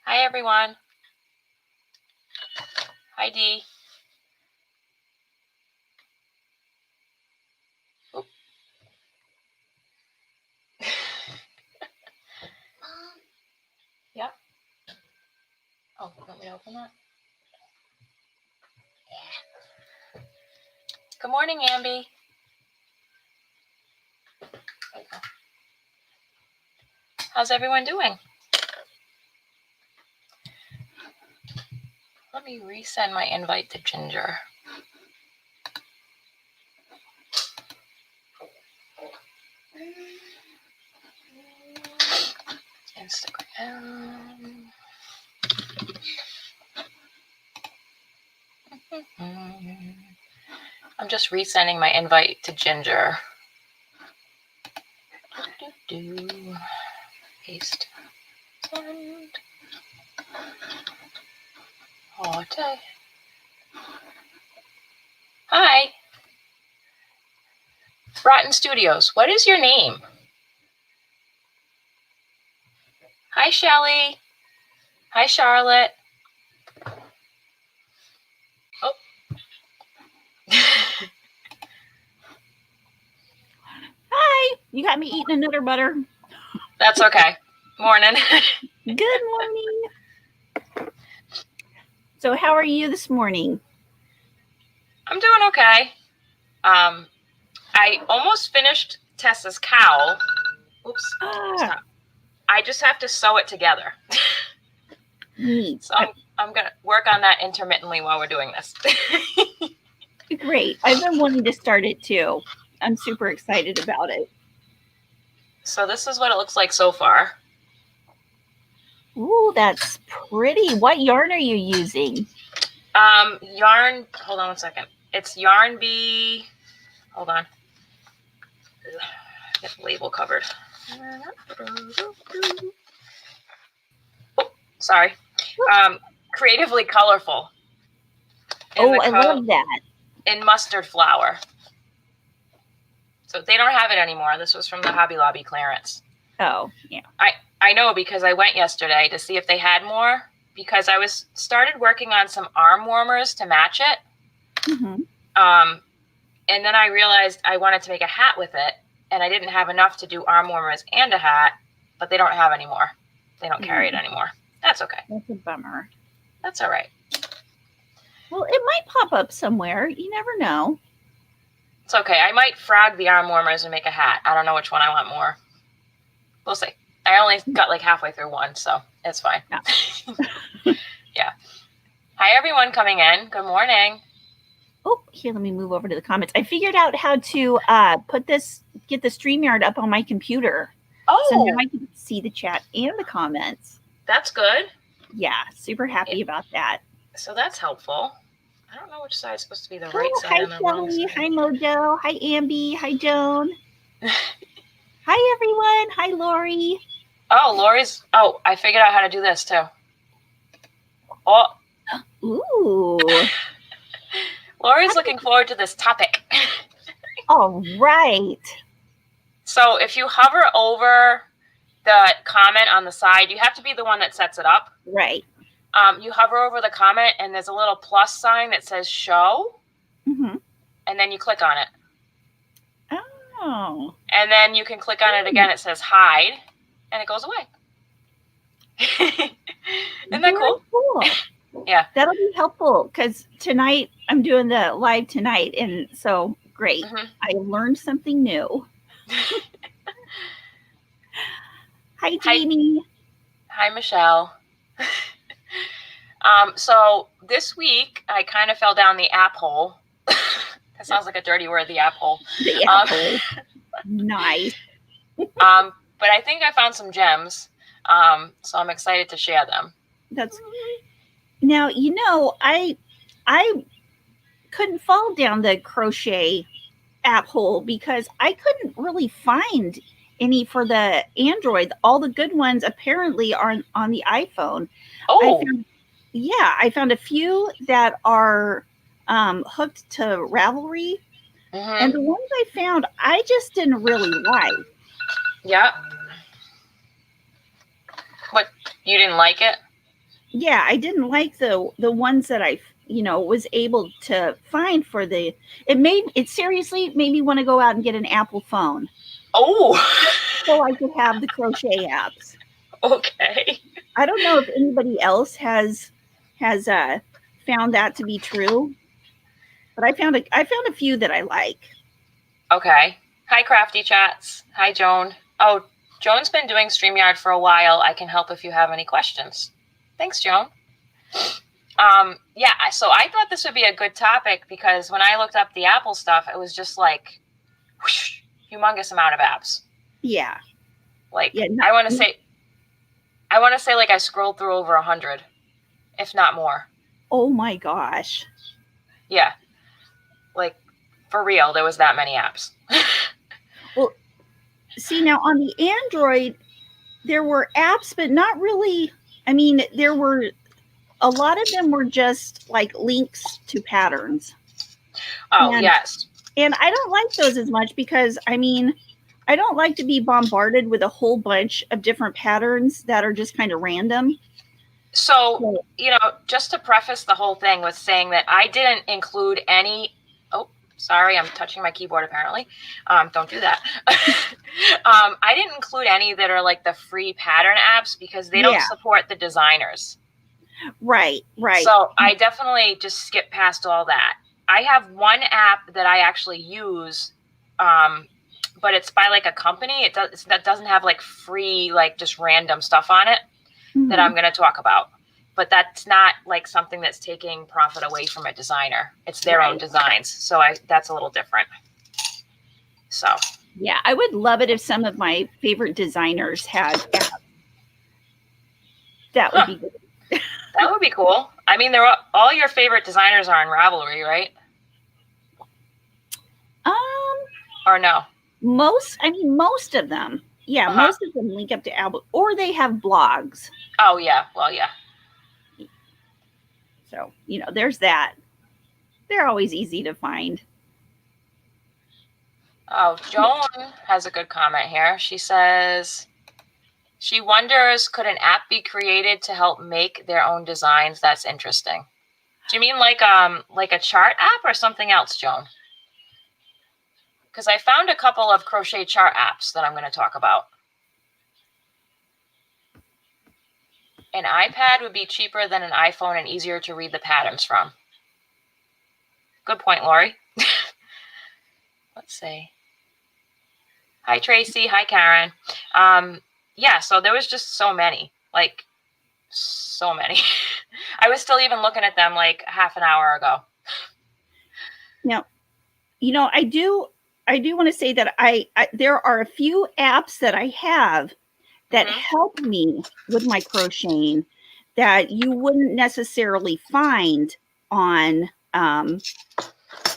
Hi, everyone. Hi, Dee. Oh. Yeah. Oh, you want me to open that? Yeah. Good morning, Amby. There you go. How's everyone doing? Let me resend my invite to Ginger. Instagram. I'm just resending my invite to Ginger. Paste. Send. Oh, hi. Rotten Studios. What is your name? Hi, Shelly. Hi, Charlotte. Oh. Hi. You got me eating another butter. That's okay. Morning. Good morning. So how are you this morning? I'm doing okay. I almost finished Tessa's cowl. Oops. Stop. I just have to sew it together. Neat. So I'm going to work on that intermittently while we're doing this. Great. I've been wanting to start it too. I'm super excited about it. So this is what it looks like so far. Ooh, that's pretty. What yarn are you using? Yarn, hold on one second. It's Yarn Bee. Hold on. Get the label covered. Oh, sorry. Creatively Colorful. Oh, I love that. In mustard flower. So they don't have it anymore. This was from the Hobby Lobby clearance. Oh, yeah. I know because I went yesterday to see if they had more, because I started working on some arm warmers to match it. Mm-hmm. And then I realized I wanted to make a hat with it, and I didn't have enough to do arm warmers and a hat, but they don't have anymore. They don't carry it anymore. That's okay. That's a bummer. That's all right. Well, it might pop up somewhere. You never know. It's okay. I might frog the arm warmers and make a hat. I don't know which one I want more. We'll see. I only got like halfway through one, so it's fine. Yeah. Yeah. Hi, everyone coming in. Good morning. Oh, here, let me move over to the comments. I figured out how to get the StreamYard up on my computer. Oh. So now I can see the chat and the comments. That's good. Yeah, super happy about that. So that's helpful. I don't know which side is supposed to be the right side hi, and the wrong side. Hi, Mojo. Hi, Amby. Hi, Joan. Hi, everyone. Hi, Lori. Oh, I figured out how to do this too. Oh. Ooh. Lori's looking forward to this topic. All right. So if you hover over the comment on the side, you have to be the one that sets it up. Right. You hover over the comment and there's a little plus sign that says show. Mm-hmm. And then you click on it. Oh. And then you can click on it again. It says hide and it goes away. Isn't that cool? Cool. Yeah. That'll be helpful because tonight I'm doing the live tonight. And so Great. Mm-hmm. I learned something new. Hi, Jamie. Hi, Michelle. So this week I kind of fell down the app hole. That sounds like a dirty word, the app hole. The apple. Nice. But I think I found some gems. So I'm excited to share them. That's now, I couldn't fall down the crochet app hole because I couldn't really find any for the Android. All the good ones apparently are on the iPhone. Oh, I found a few that are hooked to Ravelry, and the ones I found I just didn't really like. Yeah. What, you didn't like it? Yeah, I didn't like the ones that I was able to find for the. It seriously made me want to go out and get an Apple phone. Oh. So I could have the crochet apps. Okay. I don't know if anybody else has found that to be true, but I found a few that I like. Okay. Hi, Crafty Chats. Hi, Joan. Oh, Joan's been doing StreamYard for a while. I can help if you have any questions. Thanks, Joan. Yeah, so I thought this would be a good topic because when I looked up the Apple stuff, it was just like whoosh, humongous amount of apps. Yeah. Like I want to say like I scrolled through over 100, if not more. Oh my gosh. Yeah. Like for real, there was that many apps. Well, see, now on the Android, there were apps, but not really. I mean, there were a lot of them were just like links to patterns. Oh, yes. And I don't like those as much because, I mean, I don't like to be bombarded with a whole bunch of different patterns that are just kind of random. So, just to preface the whole thing with saying that I didn't include any. Oh, sorry, I'm touching my keyboard apparently. Don't do that. I didn't include any that are like the free pattern apps because they don't support the designers. Right. So I definitely just skip past all that. I have one app that I actually use, but it's by like a company. That doesn't have like free, like just random stuff on it that I'm going to talk about. But that's not like something that's taking profit away from a designer. It's their own designs. So that's a little different. So. Yeah, I would love it if some of my favorite designers had apps. That would be good. That would be cool. I mean, all your favorite designers are on Ravelry, right? Or no? Most of them. Yeah, most of them link up to Apple, or they have blogs. Oh, yeah. Well, yeah. So, there's that. They're always easy to find. Oh, Joan has a good comment here. She says she wonders, could an app be created to help make their own designs? That's interesting. Do you mean like a chart app or something else, Joan? Because I found a couple of crochet chart apps that I'm going to talk about. An iPad would be cheaper than an iPhone and easier to read the patterns from. Good point, Lori. Let's see. Hi, Tracy. Hi, Karen. Yeah, so there was just so many. Like, so many. I was still even looking at them like half an hour ago. Now, I do want to say that I there are a few apps that I have that help me with my crocheting that you wouldn't necessarily find on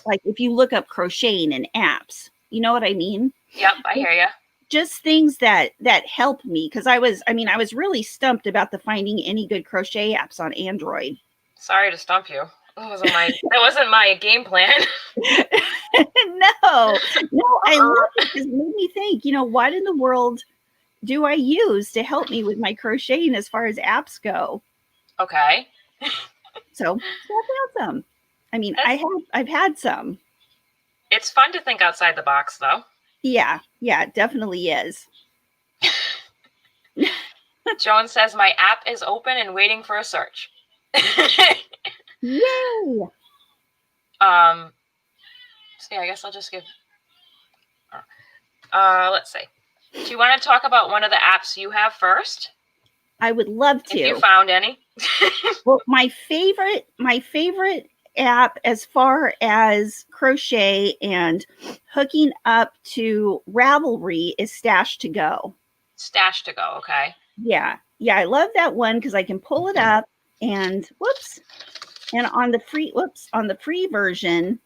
like if you look up crocheting in apps. You know what I mean? Yep, I hear you. Just things that help me because I was really stumped about finding any good crochet apps on Android. Sorry to stump you. That wasn't my game plan. No, I love it because it made me think, what in the world do I use to help me with my crocheting as far as apps go? Okay. So that's awesome. I mean, I've had some. It's fun to think outside the box, though. Yeah, it definitely is. Joan says my app is open and waiting for a search. Yay! So yeah, I guess I'll just give. Let's see. Do you want to talk about one of the apps you have first? I would love to. If you found any. Well, my favorite app as far as crochet and hooking up to Ravelry is Stash to Go. Stash to Go, okay. Yeah. Yeah, I love that one because I can pull it up and and on the free version,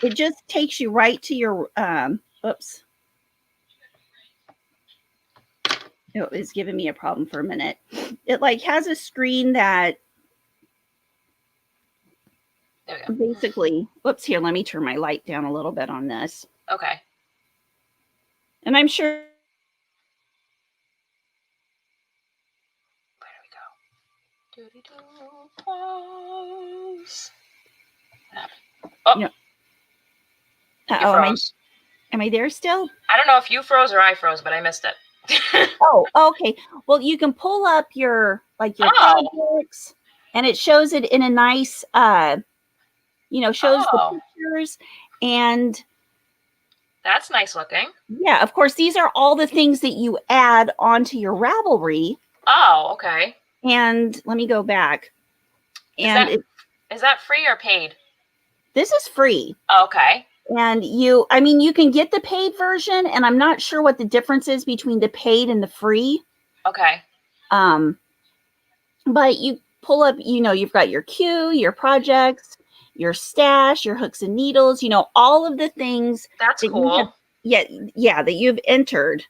it just takes you right to your it was giving me a problem for a minute. It like has a screen that basically, here, let me turn my light down a little bit on this. Okay. And I'm sure. Where do we go? Pause. Oh. No. Am I there still? I don't know if you froze or I froze, but I missed it. Oh, okay. Well, you can pull up your projects, and it shows it in a nice, shows the pictures, and that's nice looking. Yeah, of course, these are all the things that you add onto your Ravelry. Oh, okay. And let me go back. And is that free or paid? This is free. Okay. And you can get the paid version, and I'm not sure what the difference is between the paid and the free. Okay. But you pull up, you've got your queue, your projects, your stash, your hooks and needles, all of the things. That's cool. That you've entered.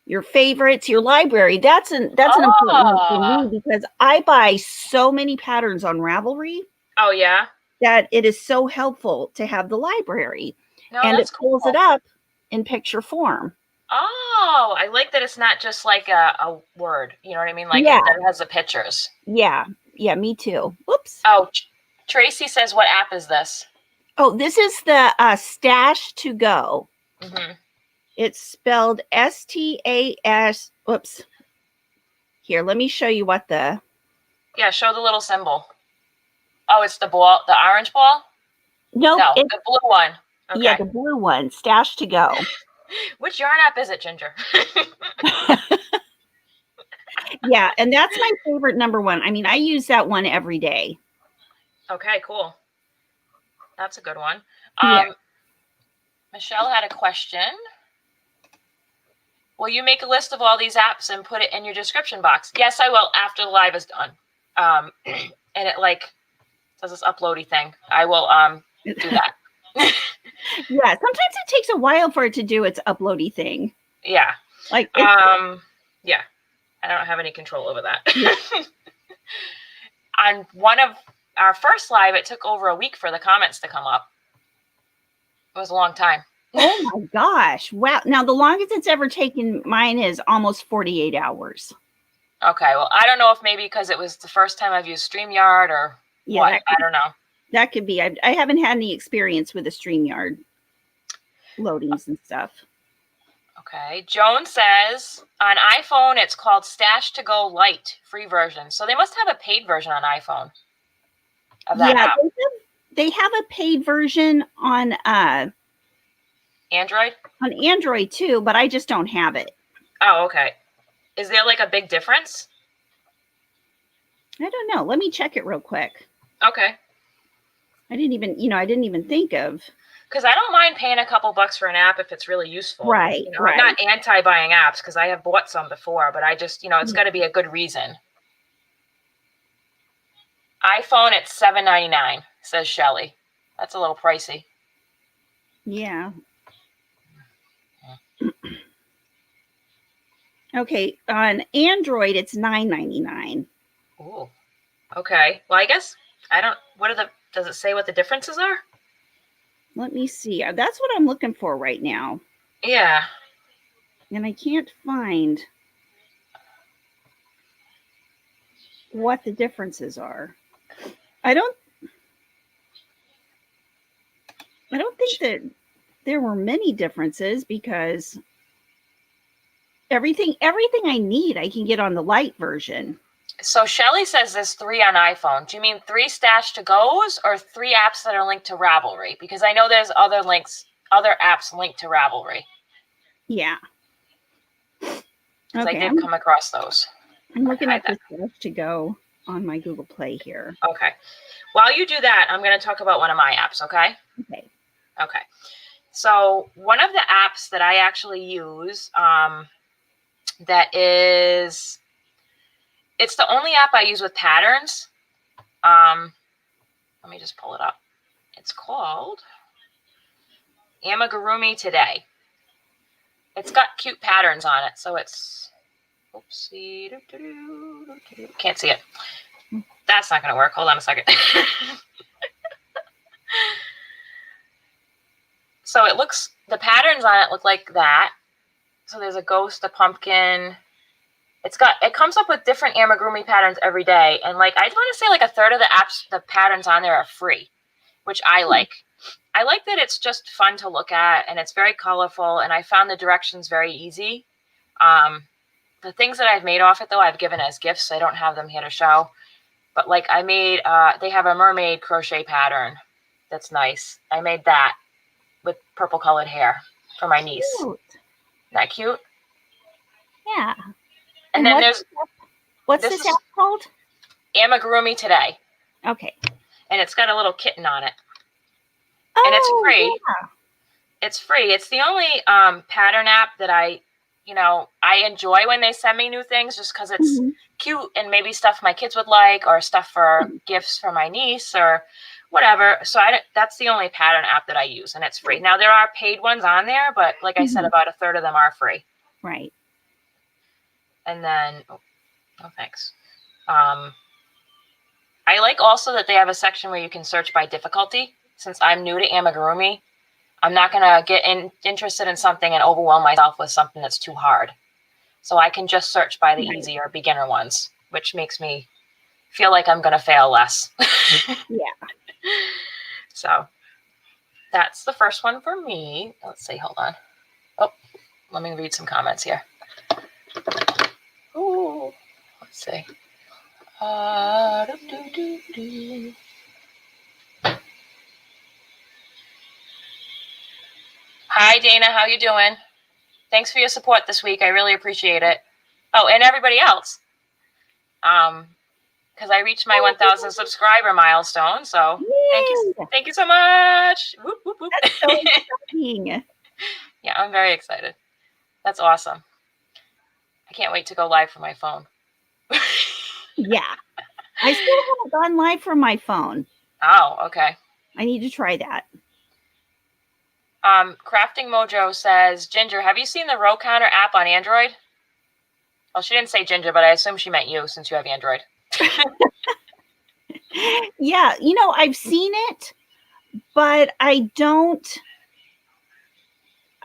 Your favorites, your library. That's an important one for me because I buy so many patterns on Ravelry. Oh yeah. That it is so helpful to have the library. No, and it pulls it up in picture form. Oh, I like that it's not just like a word. You know what I mean? Like it has the pictures. Yeah. Yeah, me too. Whoops. Oh, Tracy says, what app is this? Oh, this is the Stash to Go. It's spelled STAS. Whoops. Here, let me show you what the... Yeah, show the little symbol. Oh, it's the ball, the orange ball? No, the blue one. Okay. Yeah, the blue one, Stash to Go. Which yarn app is it, Ginger? Yeah, and that's my favorite number one. I mean, I use that one every day. Okay, cool. That's a good one. Yeah. Michelle had a question. Will you make a list of all these apps and put it in your description box? Yes, I will after the live is done. And it does this uploady thing. I will do that. Yeah, sometimes it takes a while for it to do its uploady thing. Yeah. Yeah. I don't have any control over that. Yeah. On one of our first live, it took over a week for the comments to come up. It was a long time. Oh my gosh. Wow. Now the longest it's ever taken mine is almost 48 hours. Okay. Well, I don't know if maybe because it was the first time I've used StreamYard or what. I don't know. That could be. I haven't had any experience with the StreamYard loadings and stuff. Okay. Joan says on iPhone, it's called Stash to Go Lite, free version. So they must have a paid version on iPhone of that app. They have a paid version on Android? On Android too, but I just don't have it. Oh, okay. Is there like a big difference? I don't know. Let me check it real quick. Okay. I didn't even think of. Because I don't mind paying a couple bucks for an app if it's really useful. Right. Right. I'm not anti-buying apps because I have bought some before, but I just, it's got to be a good reason. iPhone, it's $7.99, says Shelly. That's a little pricey. Yeah. Okay. On Android, it's $9.99. Ooh. Okay. Well, I guess does it say what the differences are? Let me see. That's what I'm looking for right now. Yeah. And I can't find what the differences are. I don't think that there were many differences because everything I need I can get on the light version. So Shelly says there's 3 on iPhone. Do you mean 3 stash to goes or 3 apps that are linked to Ravelry? Because I know there's other apps linked to Ravelry. Yeah. Because I did come across those. I'm looking at the stash to go on my Google Play here. Okay. While you do that, I'm going to talk about one of my apps, okay? Okay. Okay. So one of the apps that I actually use it's the only app I use with patterns. Let me just pull it up. It's called Amigurumi Today. It's got cute patterns on it, so it's, oopsie, can't see it. That's not going to work. Hold on a second. So the patterns on it look like that. So there's a ghost, a pumpkin. It comes up with different amigurumi patterns every day. And like, I want to say like a third of the patterns on there are free, which I like. I like that it's just fun to look at and it's very colorful. And I found the directions very easy. The things that I've made off it though, I've given as gifts. So I don't have them here to show. But like I made, they have a mermaid crochet pattern. That's nice. I made that with purple colored hair for my niece. Cute. Isn't that cute? Yeah. And then what's this app called? Amigurumi Today. Okay. And it's got a little kitten on it. Oh, and it's free. Yeah. It's free. It's the only pattern app that I enjoy when they send me new things just because it's cute and maybe stuff my kids would like or stuff for gifts for my niece or whatever. So that's the only pattern app that I use and it's free. Now there are paid ones on there, but like I said, about a third of them are free. Right. And then, thanks. I like also that they have a section where you can search by difficulty. Since I'm new to amigurumi, I'm not going to get interested in something and overwhelm myself with something that's too hard. So I can just search by the easy or beginner ones, which makes me feel like I'm going to fail less. Yeah. So that's the first one for me. Let's see. Hold on. Oh, let me read some comments here. Oh, let's see. Hi, Dana. How you doing? Thanks for your support this week. I really appreciate it. Oh, and everybody else. Because I reached my 1,000 subscriber milestone. So thank you so much. Whoop, whoop, whoop. That's so exciting. Yeah, I'm very excited. That's awesome. I can't wait to go live from my phone. Yeah. I still haven't gone live from my phone. Oh, okay. I need to try that. Crafting Mojo says, Ginger, have you seen the row counter app on Android? Well, she didn't say Ginger, but I assume she meant you since you have Android. Yeah, I've seen it, but I don't.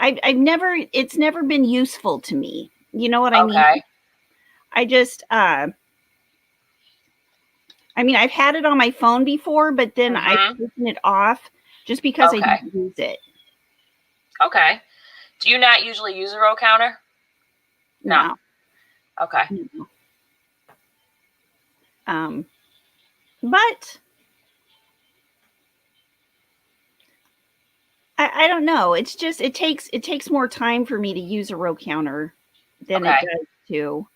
It's never been useful to me. You know what I mean? I just, I've had it on my phone before, but then I've taken it off just because I don't use it. Okay. Do you not usually use a row counter? No. Okay. No. But I don't know. It's just it takes more time for me to use a row counter than it does to.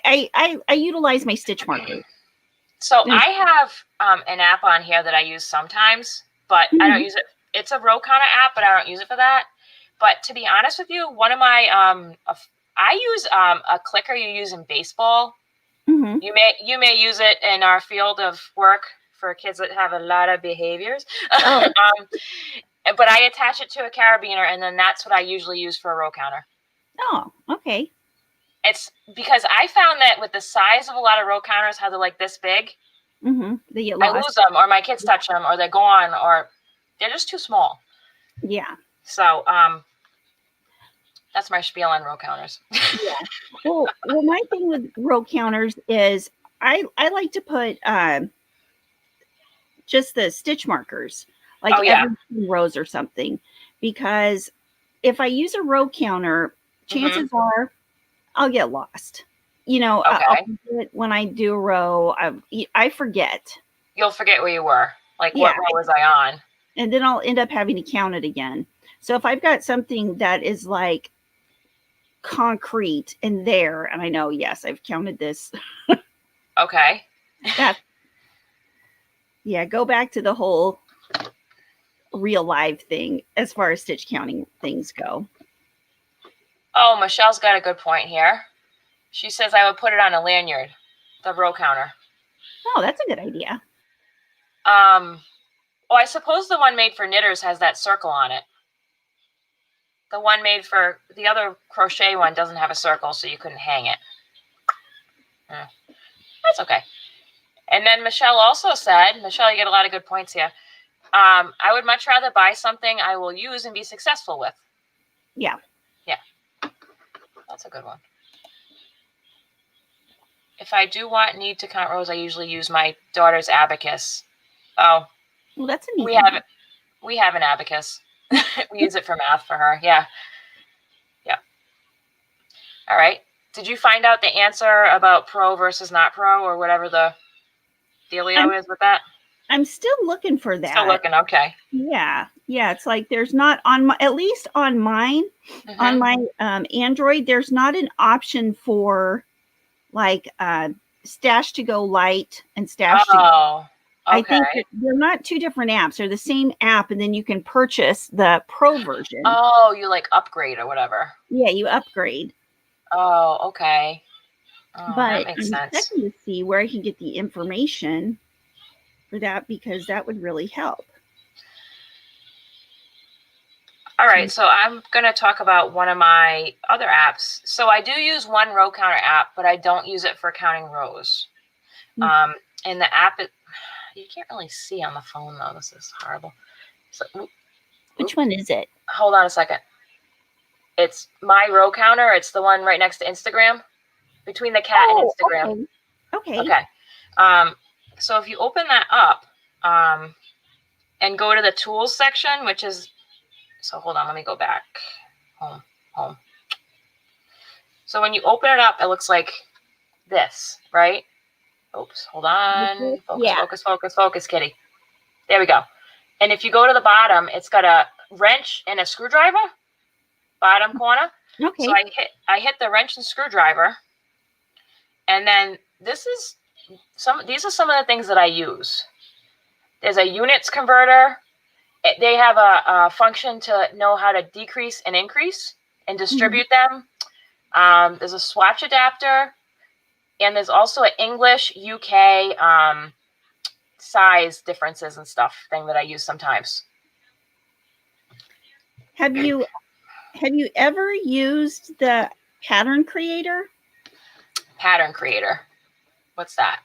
I utilize my stitch marker. So I have an app on here that I use sometimes, but I don't use it. It's a row counter app, but I don't use it for that. But to be honest with you, one of my I use a clicker you use in baseball. Mm-hmm. You may use it in our field of work for kids that have a lot of behaviors. Oh. But I attach it to a carabiner, and then that's what I usually use for a row counter. Oh, okay. It's because I found that with the size of a lot of row counters, how they're like this big, I lose them, or my kids touch them, or they're gone, or they're just too small. Yeah. So that's my spiel on row counters. Yeah. Well, my thing with row counters is I like to put just the stitch markers, like every 2 rows or something, because if I use a row counter, chances are I'll get lost. I'll do it when I do a row. I forget. You'll forget where you were. Like, Yeah. what row was I on? And then I'll end up having to count it again. So if I've got something that is like concrete in there, and I know, yes, I've counted this. Okay. Yeah, go back to the whole real live thing as far as stitch counting things go. Oh, Michelle's got a good point here. She says I would put it on a lanyard, the row counter. Oh, that's a good idea. Oh, I suppose the one made for knitters has that circle on it. The one made for the other crochet one doesn't have a circle, so you couldn't hang it. That's okay. And then Michelle also said, Michelle, you get a lot of good points here. I would much rather buy something I will use and be successful with. Yeah. Yeah. That's a good one. If I do need to count rows, I usually use my daughter's abacus. Oh. Well, that's a neat one. We have an abacus. We use it for math for her. Yeah. Yeah. All right. Did you find out the answer about pro versus not pro or whatever the dealio is with that? I'm still looking for that. Still looking. Okay. Yeah. Yeah. It's like there's not on my, at least on mine, on my Android, there's not an option for like stash to go light and stash to go. Okay. I think they're not two different apps. They're the same app, and then you can purchase the pro version. Oh, you like upgrade or whatever. Yeah, you upgrade. Oh, okay. Oh, but that makes sense. I'm checking to see where I can get the information for that, because that would really help. All right, so I'm going to talk about one of my other apps. So I do use one row counter app, but I don't use it for counting rows. And the app, you can't really see on the phone, though. This is horrible. So, which one is it? Hold on a second. It's My Row Counter. It's the one right next to Instagram, between the cat and Instagram. Okay. So if you open that up and go to the tools section, which is, so hold on, let me go back. Home. So when you open it up, it looks like this, right? Oops, hold on. Focus, kitty. There we go. And if you go to the bottom, it's got a wrench and a screwdriver, bottom corner. Okay. So I hit the wrench and screwdriver, and then these are some of the things that I use. There's a units converter. They have a function to know how to decrease and increase and distribute them. There's a swatch adapter, and there's also an English UK size differences and stuff thing that I use sometimes. Have you ever used the pattern creator? Pattern creator. What's that?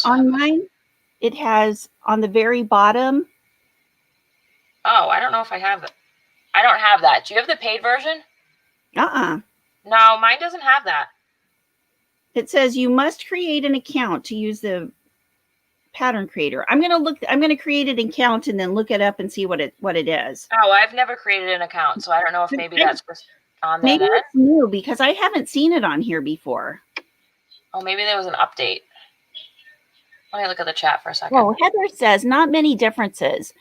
On mine, it has on the very bottom. Oh, I don't know if I have that. I don't have that. Do you have the paid version? No, mine doesn't have that. It says you must create an account to use the pattern creator. I'm going to create an account and then look it up and see what it is. Oh, I've never created an account, so I don't know if maybe that's on there. Maybe it's new because I haven't seen it on here before. Oh, maybe there was an update. Let me look at the chat for a second. Oh, Heather says not many differences.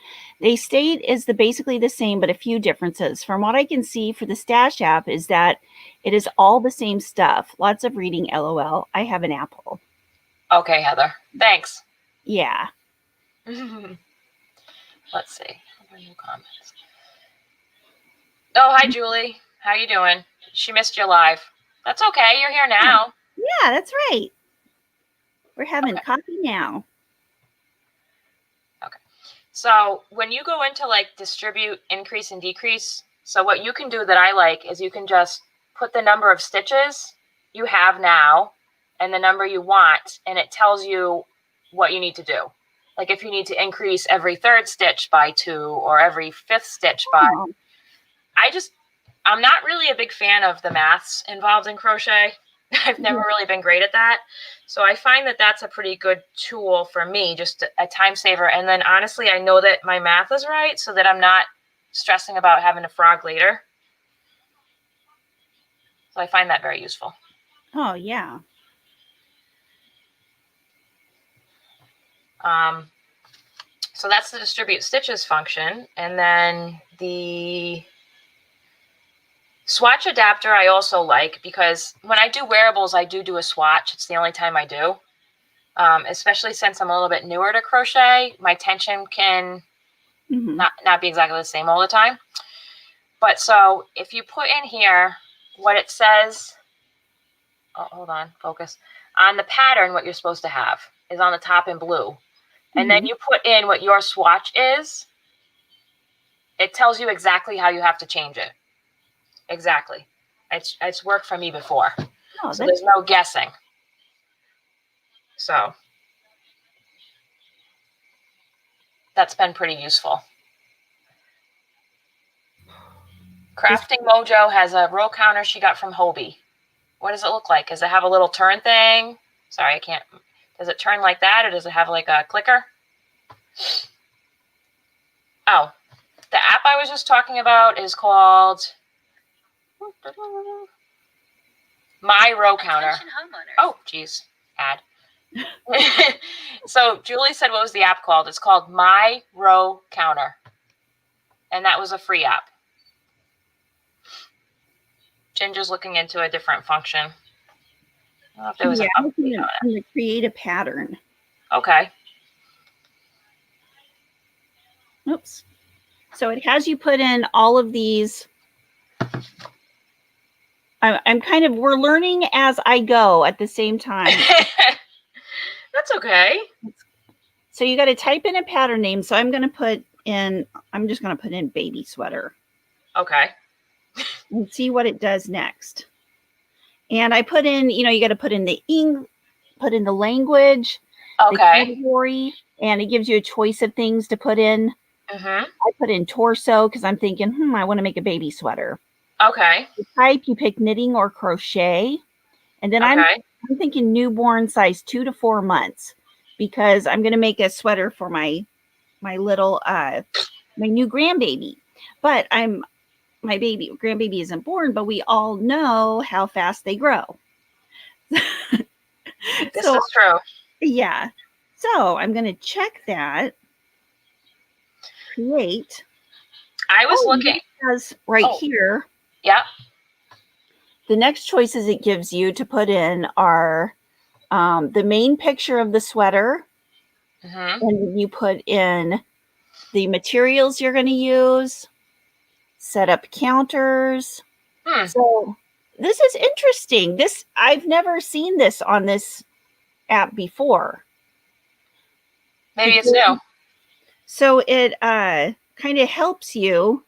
They state is basically the same, but a few differences. From what I can see for the Stash app is that it is all the same stuff. Lots of reading, LOL. I have an Apple. Okay, Heather. Thanks. Yeah. Let's see. New comments. Oh, hi, Julie. How you doing? She missed your live. That's okay. You're here now. Yeah, that's right. We're having coffee now. Okay. So when you go into like distribute, increase, and decrease, so what you can do that I like is you can just put the number of stitches you have now and the number you want, and it tells you what you need to do. Like if you need to increase every third stitch by 2 or every fifth stitch by. I'm not really a big fan of the maths involved in crochet. I've never really been great at that. So I find that that's a pretty good tool for me, just a time saver. And then honestly, I know that my math is right so that I'm not stressing about having to frog later. So I find that very useful. Oh, yeah. So that's the distribute stitches function. And then the swatch adapter I also like, because when I do wearables, I do a swatch. It's the only time I do. Especially since I'm a little bit newer to crochet, my tension can not be exactly the same all the time. But so if you put in here what it says, oh, hold on, focus, on the pattern, what you're supposed to have is on the top in blue. And then you put in what your swatch is, it tells you exactly how you have to change it. Exactly. It's worked for me before. Oh, so there's no guessing. So that's been pretty useful. Crafting Mojo has a row counter she got from Hobie. What does it look like? Does it have a little turn thing? Sorry, I can't. Does it turn like that, or does it have like a clicker? Oh, the app I was just talking about is called My Row Counter. Oh, geez, ad. So Julie said, what was the app called? It's called My Row Counter. And that was a free app. Ginger's looking into a different function. I don't know if there was an update on it. Create a pattern. Okay. Oops. So it has you put in all of these. We're learning as I go at the same time. That's okay. So you got to type in a pattern name. So I'm just going to put in baby sweater. Okay. And see what it does next. And I put in, you got to put in the language, okay, the category, and it gives you a choice of things to put in. I put in torso because I'm thinking, I want to make a baby sweater. Okay. You type, you pick knitting or crochet. And then I'm thinking newborn size 2 to 4 months, because I'm going to make a sweater for my little, my new grandbaby. But my grandbaby isn't born, but we all know how fast they grow. This is true. Yeah. So I'm going to check that. Create. I was looking. Here. Yeah. The next choices it gives you to put in are the main picture of the sweater. And then you put in the materials you're going to use. Set up counters. So this is interesting. I've never seen this on this app before. Maybe it's new. So it kind of helps you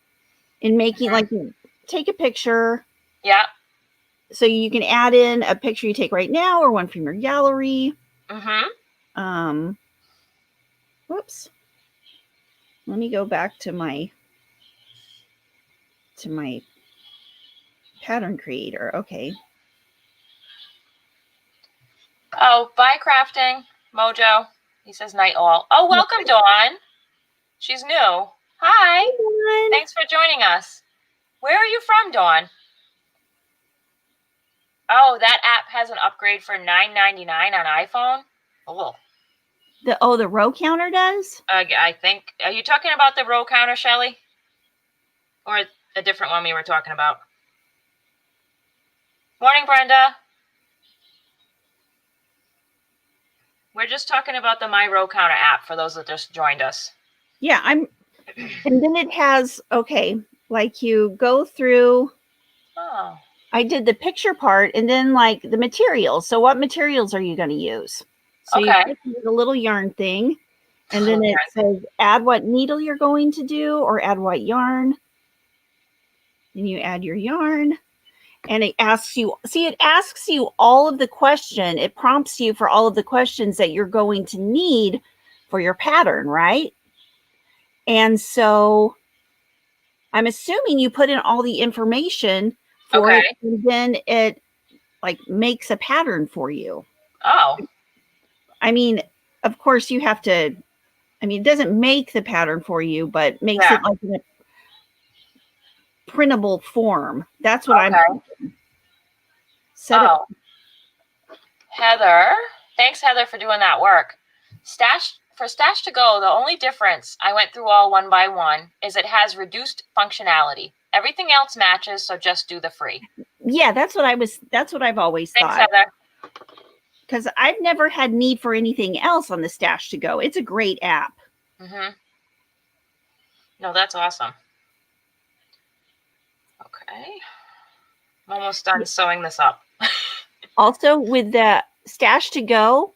in making, like, take a picture. Yeah. So you can add in a picture you take right now or one from your gallery. Whoops. Let me go back to my pattern creator. Okay. Oh, bye crafting Mojo. He says night all. Oh, welcome Dawn. She's new. Hi. Dawn. Thanks for joining us. Where are you from, Dawn? Oh, that app has an upgrade for $9.99 on iPhone. Oh. The row counter does? I think. Are you talking about the row counter, Shelly? Or a different one we were talking about? Morning, Brenda. We're just talking about the My Row Counter app for those that just joined us. Yeah, and then it has, like you go through. Oh. I did the picture part and then like the materials. So what materials are you going to use? So you put the little yarn thing, and then it says add what needle you're going to do or add what yarn. And you add your yarn, and it asks you, it asks you all of the question. It prompts you for all of the questions that you're going to need for your pattern, right? And so I'm assuming you put in all the information for it, and then it like makes a pattern for you. Oh. I mean, of course you have to, it doesn't make the pattern for you, but makes it like in a printable form. That's what I'm thinking. Set up. Heather. Thanks, Heather, for doing that work. for Stash to Go, the only difference, I went through all one by one, is it has reduced functionality. Everything else matches, so just do the free. Yeah, that's what I've always Thanks, thought. Heather. Because I've never had need for anything else on the Stash to Go. It's a great app. Mm-hmm. No, that's awesome. Okay. I'm almost done sewing this up. Also, with the Stash to Go,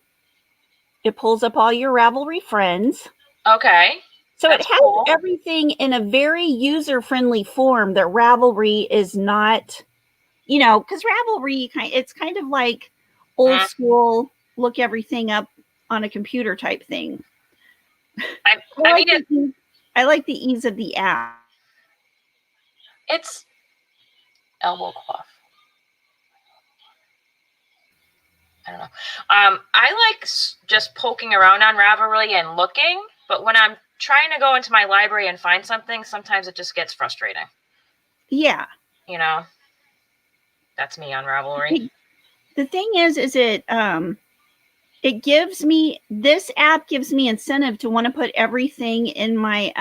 it pulls up all your Ravelry friends. Okay. So That's it has cool. everything in a very user-friendly form that Ravelry is not, because Ravelry, it's kind of like old school, look everything up on a computer type thing. I like the ease of the app. It's elbow cloth. I don't know. I like just poking around on Ravelry and looking, but when I'm trying to go into my library and find something, sometimes it just gets frustrating. Yeah. That's me on Ravelry. The thing is this app gives me incentive to want to put everything in my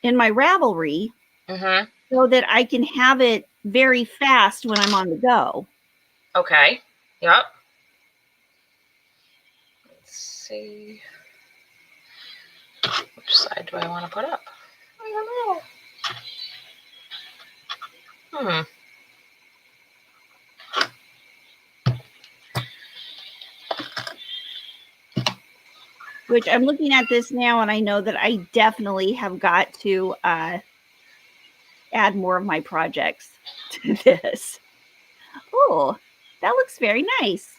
Ravelry, so that I can have it very fast when I'm on the go. Okay. Yep. Let's see. Which side do I want to put up? I don't know. Which I'm looking at this now, and I know that I definitely have got to add more of my projects to this. Oh, that looks very nice.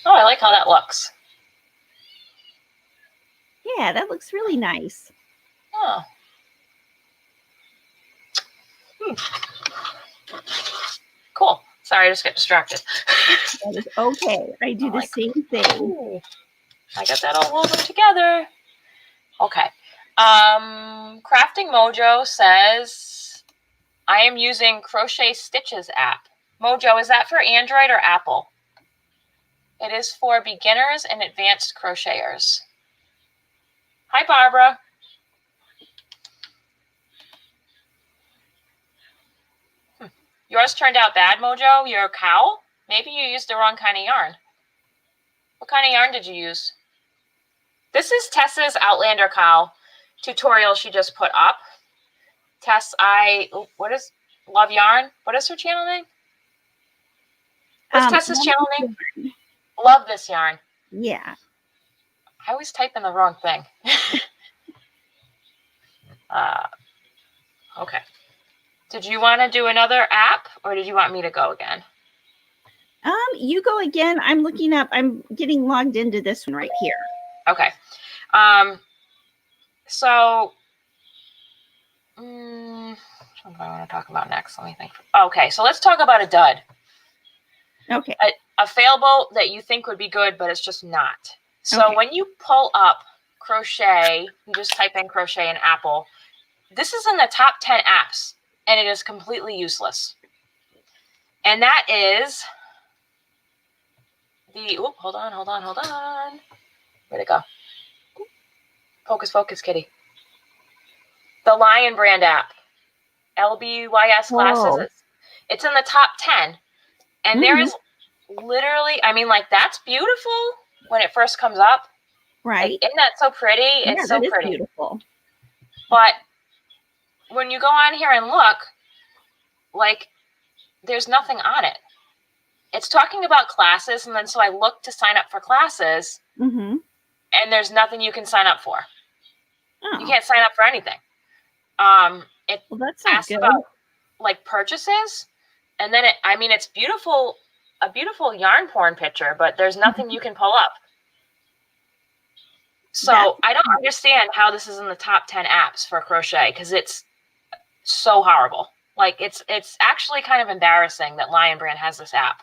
Oh, I like how that looks. Yeah, that looks really nice. Oh. Cool. Sorry, I just got distracted. That is okay. I do the same thing. Ooh, I got that all woven together. Okay. Crafting Mojo says, I am using Crochet Stitches app. Mojo, is that for Android or Apple? It is for beginners and advanced crocheters. Hi, Barbara. Yours turned out bad, Mojo? Your cowl? Maybe you used the wrong kind of yarn. What kind of yarn did you use? This is Tessa's Outlander cowl tutorial she just put up. Tess, Love Yarn? What is her channel name? What's Tessa's channel name? Love This Yarn. Yeah. I always type in the wrong thing. Okay. Did you want to do another app, or did you want me to go again? You go again. I'm getting logged into this one right here. Okay. So, what do I want to talk about next? Let me think. Okay, so let's talk about a dud. Okay. A failable that you think would be good, but it's just not. So when you pull up Crochet, you just type in Crochet in Apple. This is in the top 10 apps, and it is completely useless. And that is hold on. Where'd it go? Focus, kitty. The Lion Brand app. LBYS classes. It's in the top 10. And there is literally, that's beautiful when it first comes up. Right. Isn't that so pretty? It's so pretty. Beautiful. But when you go on here and look, there's nothing on it. It's talking about classes, and then so I looked to sign up for classes, and there's nothing you can sign up for. Oh. You can't sign up for anything. That's not good. About purchases, and then it's beautiful, a beautiful yarn porn picture, but there's nothing you can pull up. So I don't understand how this is in the top 10 apps for crochet, because it's so horrible. It's actually kind of embarrassing that Lion Brand has this app.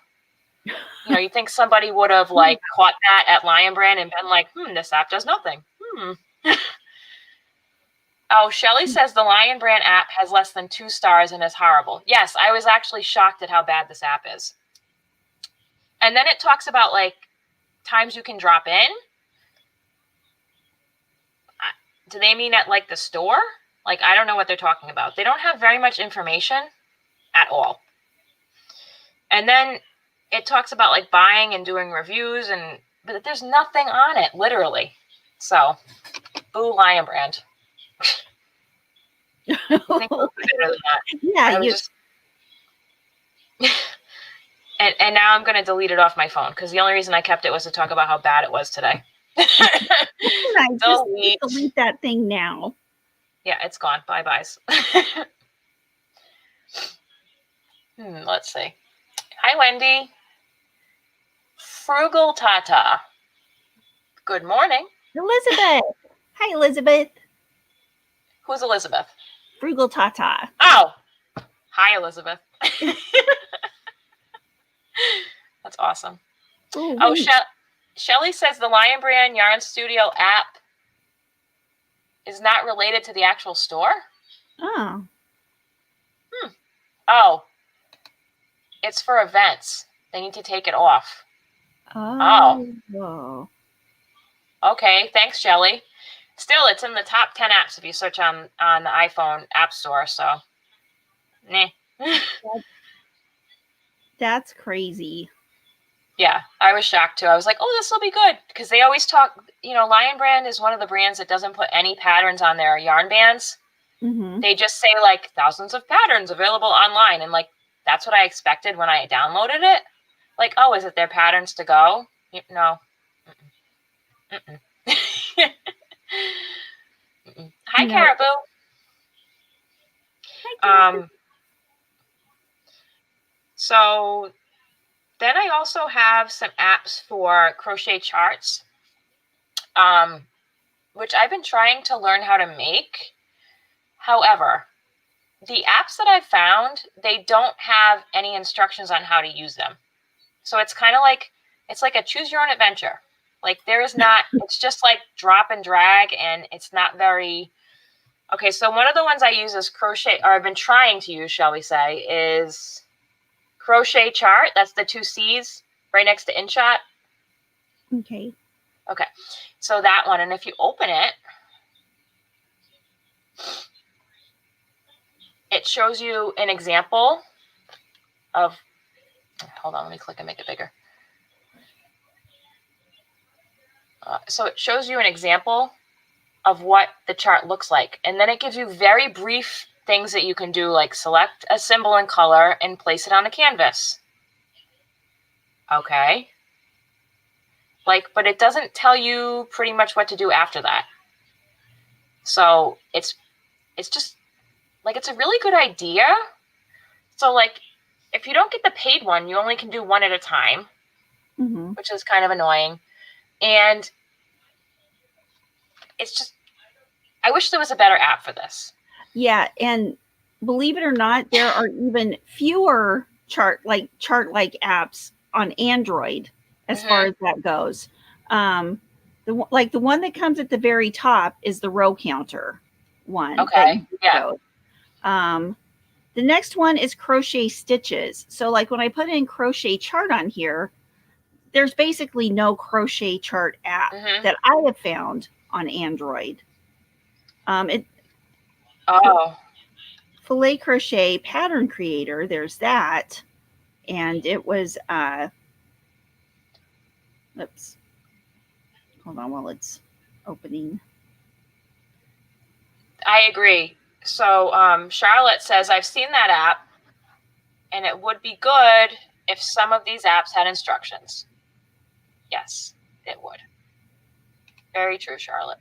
You think somebody would have caught that at Lion Brand and been like, this app does nothing. Oh, Shelly says the Lion Brand app has less than 2 stars and is horrible. Yes, I was actually shocked at how bad this app is. And then it talks about like times you can drop in. Do they mean at like the store? Like, I don't know what they're talking about. They don't have very much information at all. And then it talks about like buying and doing reviews, but there's nothing on it, literally. So, boo Lion Brand. I think we'll better than that. Yeah, and now I'm going to delete it off my phone because the only reason I kept it was to talk about how bad it was today. delete that thing now. Yeah, it's gone. Bye-byes. Let's see. Hi, Wendy. Frugal Tata. Good morning. Elizabeth. Hi, Elizabeth. Who's Elizabeth? Frugal Tata. Oh. Hi, Elizabeth. That's awesome. Ooh, oh, Shelly says the Lion Brand Yarn Studio app is not related to the actual store. Oh. Oh. It's for events. They need to take it off. Oh. Whoa. Okay. Thanks, Shelly. Still, it's in the top 10 apps if you search on the iPhone App Store. So, nah. That's crazy. Yeah, I was shocked too. I was like, oh, this will be good. Because they always talk, Lion Brand is one of the brands that doesn't put any patterns on their yarn bands. Mm-hmm. They just say like thousands of patterns available online. And like, that's what I expected when I downloaded it. Like, oh, is it their patterns to go? No. Mm-mm. Mm-mm. Hi, No. Caribou. Hi, Caribou. So then I also have some apps for crochet charts, which I've been trying to learn how to make. However, the apps that I've found, they don't have any instructions on how to use them. So it's kind of like, it's like a choose your own adventure. Like there is not, it's just like drop and drag, and it's not very, okay. So one of the ones I use is Crochet, or I've been trying to use, shall we say, is Crochet Chart. That's the 2 C's right next to InShot. Okay. Okay. So that one, and if you open it, it shows you an example of, hold on, let me click and make it bigger. So it shows you an example of what the chart looks like. And then it gives you very brief things that you can do, like select a symbol and color and place it on the canvas. Okay. But it doesn't tell you pretty much what to do after that. So it's just like, it's a really good idea. So like, if you don't get the paid one, you only can do one at a time, mm-hmm. which is kind of annoying. And it's just, I wish there was a better app for this. Yeah. And believe it or not, there are even fewer chart-like apps on Android as far as that goes. The one that comes at the very top is the row counter one. Okay. Yeah. The next one is crochet stitches. So like when I put in crochet chart on here, there's basically no crochet chart app that I have found on Android. Filet Crochet Pattern Creator, there's that. And it was, oops, hold on while it's opening. I agree. So Charlotte says, I've seen that app, and it would be good if some of these apps had instructions. Yes, it would. Very true, Charlotte.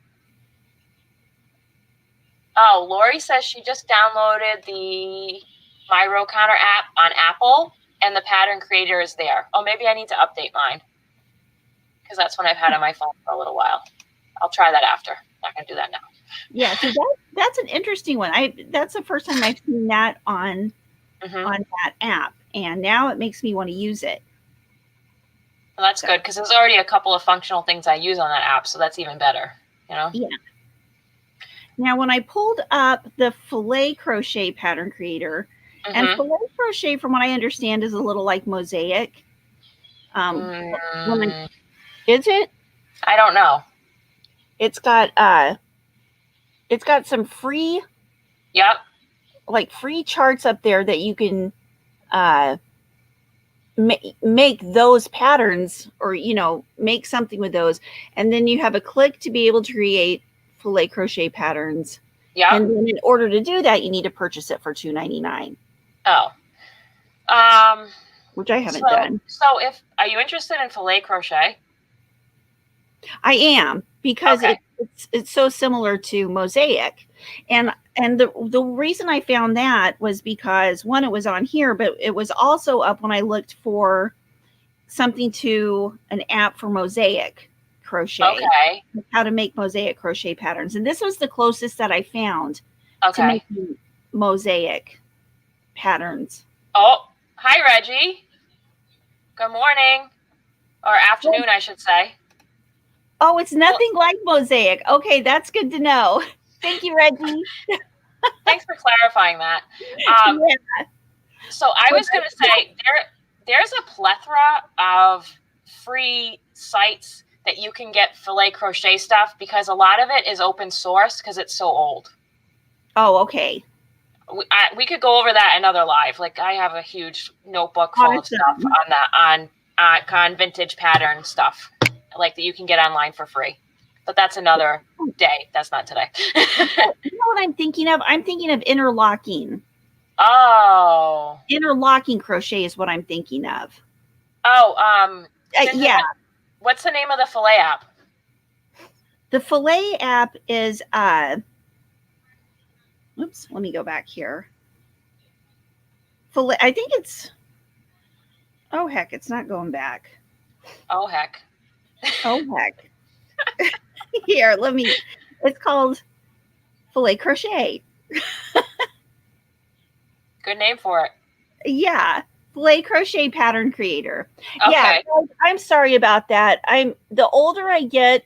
Oh, Lori says she just downloaded the My Row Counter app on Apple, and the pattern creator is there. Oh, maybe I need to update mine, because that's one I've had on my phone for a little while. I'll try that after. Not going to do that now. Yeah, so that's an interesting one. That's the first time I've seen that on that app, and now it makes me want to use it. Well, that's good, because there's already a couple of functional things I use on that app, so that's even better. Yeah. Now, when I pulled up the filet crochet pattern creator, and filet crochet, from what I understand, is a little like mosaic. Is it? I don't know. It's got some free, like free charts up there that you can make those patterns, or make something with those, and then you have a click to be able to create filet crochet patterns. And then in order to do that, you need to purchase it for $2.99. Which I haven't done. So are you interested in filet crochet? I am, because it's so similar to mosaic. And the reason I found that was because, one, it was on here, but it was also up when I looked for something an app for mosaic crochet. How to make mosaic crochet patterns. And this was the closest that I found to making mosaic patterns. Oh, hi, Reggie. Good morning. Or afternoon, I should say. Oh, it's nothing like mosaic. Okay, that's good to know. Thank you, Reggie. Thanks for clarifying that. So I was going to say, there's a plethora of free sites that you can get filet crochet stuff, because a lot of it is open source because it's so old. Oh, okay. We could go over that another live. Like, I have a huge notebook full of stuff on that, on vintage pattern stuff, like, that you can get online for free. But that's another day. That's not today. You know what I'm thinking of? I'm thinking of interlocking. Oh. Interlocking crochet is what I'm thinking of. Oh, yeah. What's the name of the filet app? The filet app is, oops, let me go back here. Filet, I think it's, oh, heck, it's not going back. Oh, heck. Oh, heck. Here, it's called Filet Crochet. Good name for it. Yeah. Filet Crochet Pattern Creator. Okay. Yeah, I'm sorry about that. The older I get,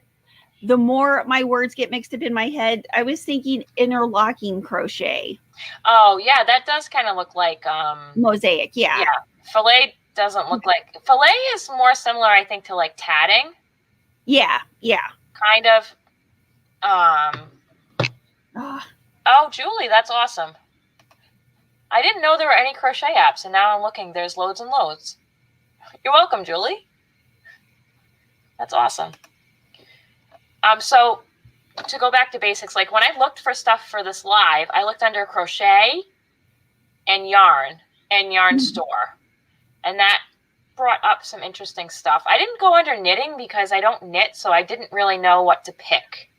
the more my words get mixed up in my head. I was thinking interlocking crochet. Oh, yeah, that does kind of look like mosaic. Yeah. Yeah. Filet doesn't look like, filet is more similar, I think, to like tatting. Yeah. Yeah. Kind of. Oh, Julie, that's awesome. I didn't know there were any crochet apps, and now I'm looking. There's loads and loads. You're welcome, Julie. That's awesome. So to go back to basics, like when I looked for stuff for this live, I looked under crochet and yarn store, and that brought up some interesting stuff. I didn't go under knitting because I don't knit, so I didn't really know what to pick.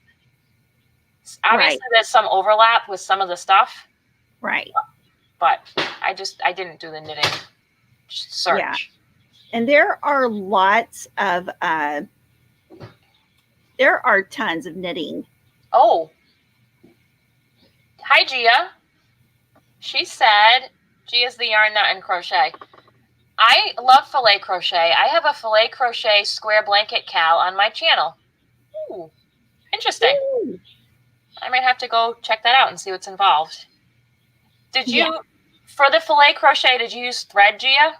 Obviously, there's some overlap with some of the stuff. Right. But I didn't do the knitting search. Yeah. And there are lots of, there are tons of knitting. Oh. Hi, Gia. She said, Gia's the yarn nut and crochet. I love filet crochet. I have a filet crochet square blanket cal on my channel. Ooh, interesting. Ooh. I might have to go check that out and see what's involved. Did you, for the filet crochet, did you use thread, Gia?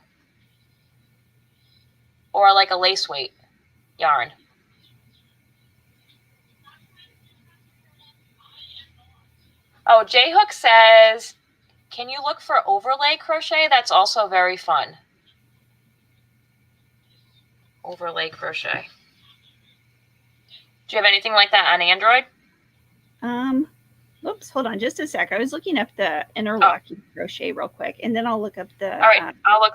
Or like a lace weight yarn? Oh, J Hook says, can you look for overlay crochet? That's also very fun. Overlay crochet. Do you have anything like that on Android? Oops, hold on just a sec. I was looking up the interlocking crochet real quick, and then I'll look up the. All right, I'll look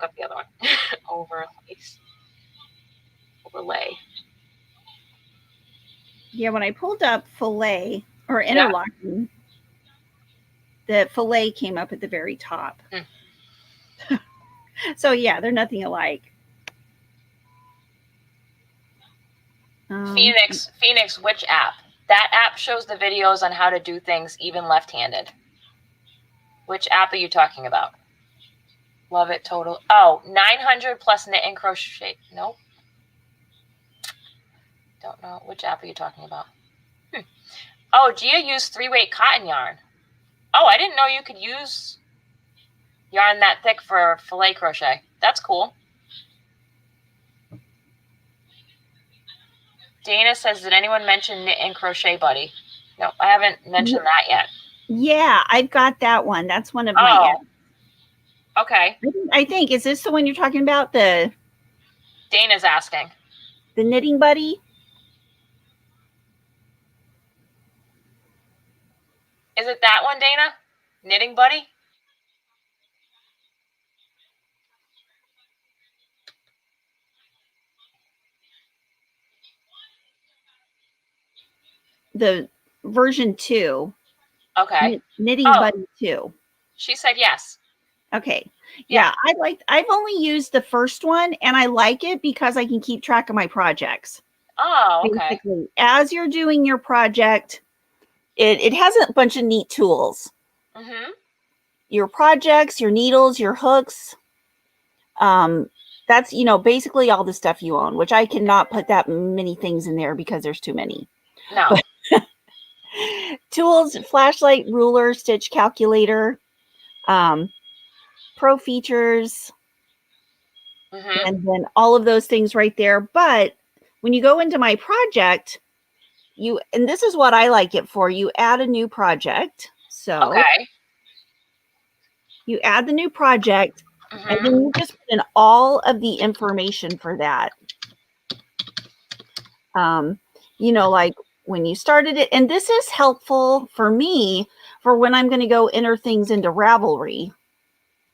up the other one. Overlay. Yeah, when I pulled up filet or interlocking, the filet came up at the very top. So yeah, they're nothing alike. Phoenix, which app? That app shows the videos on how to do things even left-handed. Which app are you talking about? Love it total. Oh, 900 plus knit and crochet. Nope. Don't know. Which app are you talking about? Oh, Gia used 3-weight cotton yarn. Oh, I didn't know you could use yarn that thick for filet crochet. That's cool. Dana says, did anyone mention Knit and Crochet Buddy? No, I haven't mentioned that yet. Yeah, I've got that one. That's one of my apps. Okay. I think, is this the one you're talking about? Dana's asking. The Knitting Buddy? Is it that one, Dana? Knitting Buddy? The version 2. Okay. Knitting Buddy 2. She said yes. Okay. Yeah, I've only used the first one, and I like it because I can keep track of my projects. Oh, okay. Basically, as you're doing your project, it has a bunch of neat tools. Mm-hmm. Your projects, your needles, your hooks. That's, basically all the stuff you own, which I cannot put that many things in there because there's too many. No. Tools, flashlight, ruler, stitch calculator, pro features, and then all of those things right there. But when you go into my project, and this is what I like it for, you add a new project. So you add the new project, and then you just put in all of the information for that. Like when you started it, and this is helpful for me for when I'm going to go enter things into Ravelry.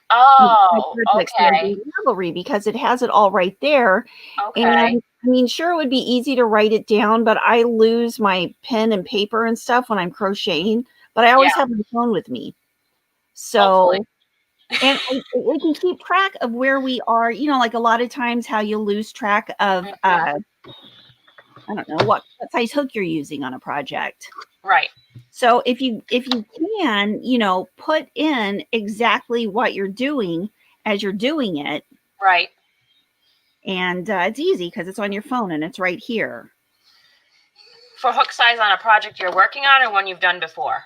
Oh, okay. Ravelry, because it has it all right there. Okay. And I mean, sure, it would be easy to write it down, but I lose my pen and paper and stuff when I'm crocheting. But I always have my phone with me. So, and we can keep track of where we are. Like a lot of times how you lose track of, I don't know, what size hook you're using on a project. Right. So if you can, put in exactly what you're doing as you're doing it. Right. And it's easy because it's on your phone and it's right here. For hook size on a project you're working on or one you've done before?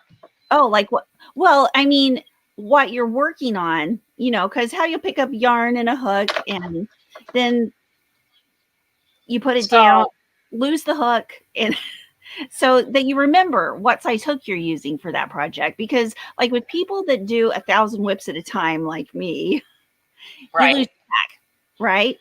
Oh, like what? Well, I mean, what you're working on, because how you pick up yarn and a hook and then you put it down, lose the hook, and so that you remember what size hook you're using for that project. Because like with people that do 1,000 whips at a time, like me, you lose track, right?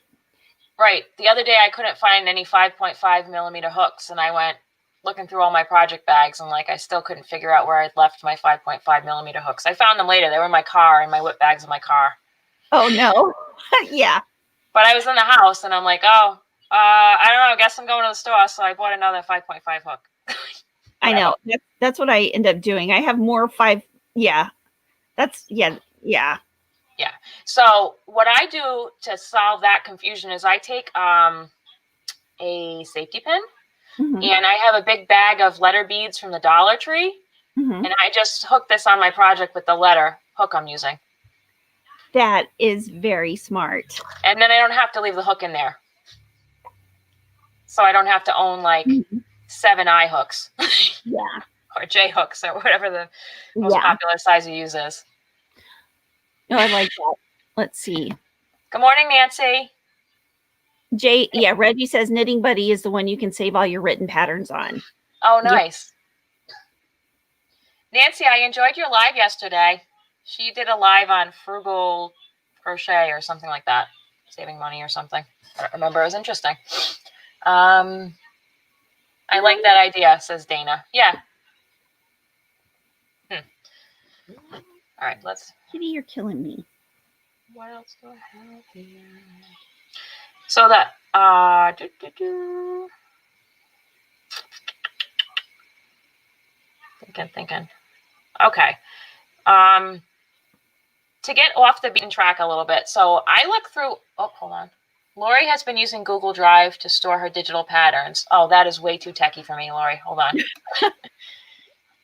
Right. The other day I couldn't find any 5.5 millimeter hooks, and I went looking through all my project bags, and I still couldn't figure out where I'd left my 5.5 millimeter hooks. I found them later. They were in my car, in my whip bags in my car. Oh no. Yeah. But I was in the house and I'm like, I don't know, I guess I'm going to the store. So I bought another 5.5 hook. I know. That's what I end up doing. I have more 5. Yeah. Yeah. So what I do to solve that confusion is I take a safety pin, and I have a big bag of letter beads from the Dollar Tree, and I just hook this on my project with the letter hook I'm using. That is very smart. And then I don't have to leave the hook in there. So I don't have to own 7 I hooks. Yeah. Or J hooks or whatever the most popular size you use is. No, I like that. Let's see. Good morning, Nancy. Reggie says Knitting Buddy is the one you can save all your written patterns on. Oh, nice. Yeah. Nancy, I enjoyed your live yesterday. She did a live on frugal crochet or something like that. Saving money or something. I don't remember. It was interesting. I like that idea, says Dana. Yeah. All right, let's. Kitty, you're killing me. What else do I have here? So that thinking. Okay. To get off the beaten track a little bit. So I look through, hold on. Lori has been using Google Drive to store her digital patterns. Oh, that is way too techy for me, Lori. Hold on.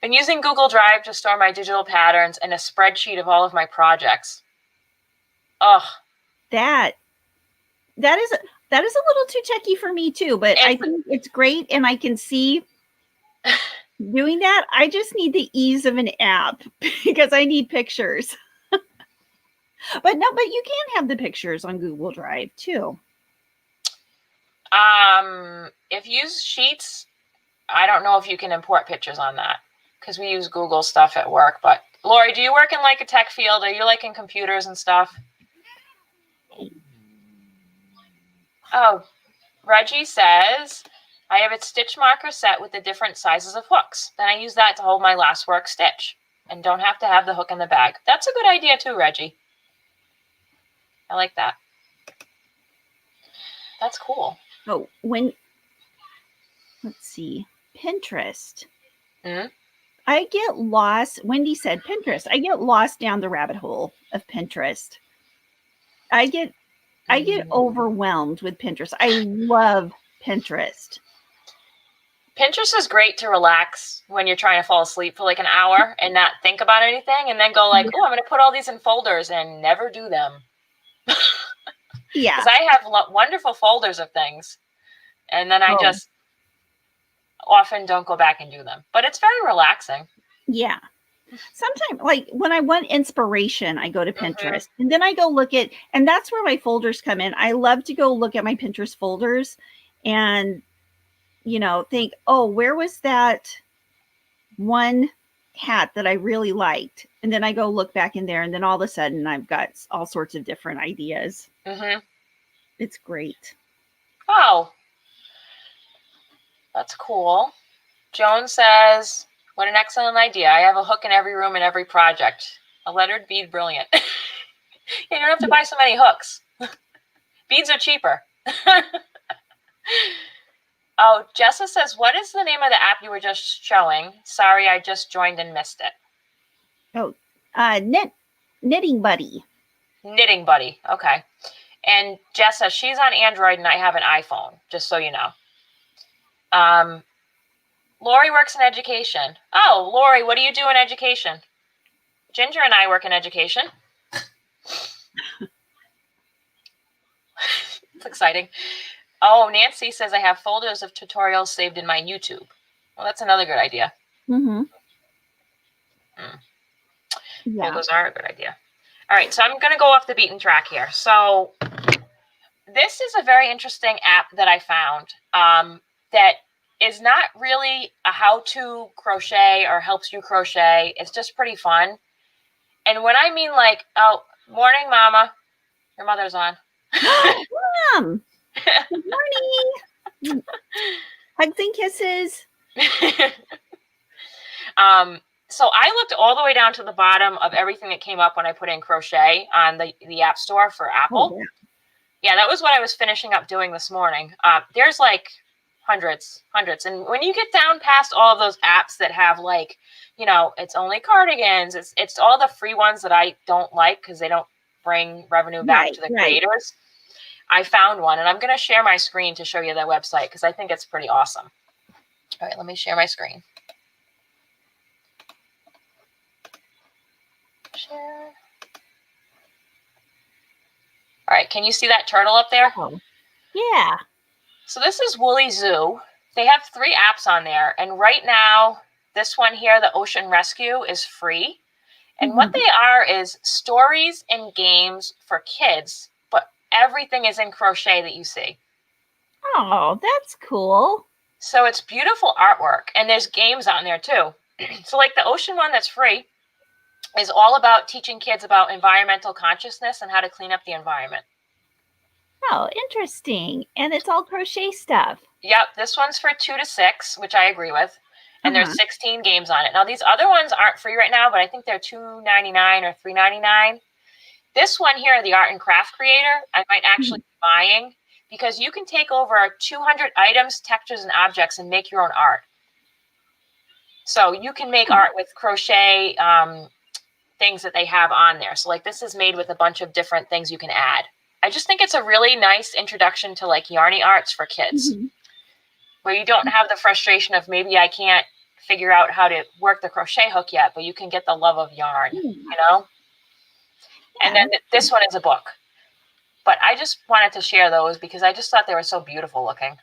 Been using Google Drive to store my digital patterns and a spreadsheet of all of my projects. Ugh. That is a little too techy for me too, but I think it's great, and I can see doing that. I just need the ease of an app because I need pictures. But you can have the pictures on Google Drive too. If you use Sheets, I don't know if you can import pictures on that because we use Google stuff at work. But Lori, do you work in like a tech field? Are you like in computers and stuff? Oh, Reggie says, I have a stitch marker set with the different sizes of hooks. Then I use that to hold my last work stitch and don't have to have the hook in the bag. That's a good idea too, Reggie. I like that. That's cool. Oh, let's see, Pinterest. Mm-hmm. I get lost. Wendy said Pinterest. I get lost down the rabbit hole of Pinterest. I get overwhelmed with Pinterest. I love Pinterest. Pinterest is great to relax when you're trying to fall asleep for like an hour and not think about anything and then go like, oh, I'm going to put all these in folders and never do them. Yeah. Because I have wonderful folders of things. And then I just often don't go back and do them. But it's very relaxing. Yeah. Sometimes, like when I want inspiration, I go to Pinterest and then I go look at, and that's where my folders come in. I love to go look at my Pinterest folders and, think, oh, where was that one hat that I really liked? And then I go look back in there and then all of a sudden I've got all sorts of different ideas. Mm-hmm. It's great. Oh, that's cool. Joan says, what an excellent idea. I have a hook in every room and every project. A lettered bead, brilliant. You don't have to buy so many hooks. Beads are cheaper. Oh, Jessa says, what is the name of the app you were just showing? Sorry, I just joined and missed it. Oh, Knitting Buddy. Knitting Buddy. Okay. And Jessa, she's on Android and I have an iPhone, just so you know. Lori works in education. Oh, Lori, what do you do in education? Ginger and I work in education. It's exciting. Oh, Nancy says I have folders of tutorials saved in my YouTube. Well, that's another good idea. Mm-hmm. Yeah. Folders are a good idea. All right, so I'm going to go off the beaten track here. So this is a very interesting app that I found that is not really a how-to crochet or helps you crochet. It's just pretty fun. And when I mean like, oh, morning, Mama. Your mother's on. Mom! Good morning! Hugs and kisses. So I looked all the way down to the bottom of everything that came up when I put in crochet on the App Store for Apple. Oh, yeah, that was what I was finishing up doing this morning. There's like hundreds. And when you get down past all of those apps that have like, it's only cardigans, it's all the free ones that I don't like because they don't bring revenue back to the creators. I found one and I'm going to share my screen to show you the website because I think it's pretty awesome. All right, let me share my screen. Share. All right, can you see that turtle up there? Oh, yeah. So this is Woolly Zoo. They have 3 apps on there. And right now, this one here, the Ocean Rescue, is free. And what they are is stories and games for kids, but everything is in crochet that you see. Oh, that's cool. So it's beautiful artwork. And there's games on there too. So like the Ocean one that's free is all about teaching kids about environmental consciousness and how to clean up the environment. Oh, interesting. And it's all crochet stuff. Yep. This one's for 2 to 6, which I agree with. And there's 16 games on it. Now, these other ones aren't free right now, but I think they're $2.99 or $3.99. This one here, the Art and Craft Creator, I might actually be buying because you can take over 200 items, textures, and objects and make your own art. So you can make art with crochet things that they have on there. So like this is made with a bunch of different things you can add. I just think it's a really nice introduction to like Yarnie arts for kids, where you don't have the frustration of maybe I can't figure out how to work the crochet hook yet, but you can get the love of yarn, Yeah. And then this one is a book. But I just wanted to share those because I just thought they were so beautiful looking.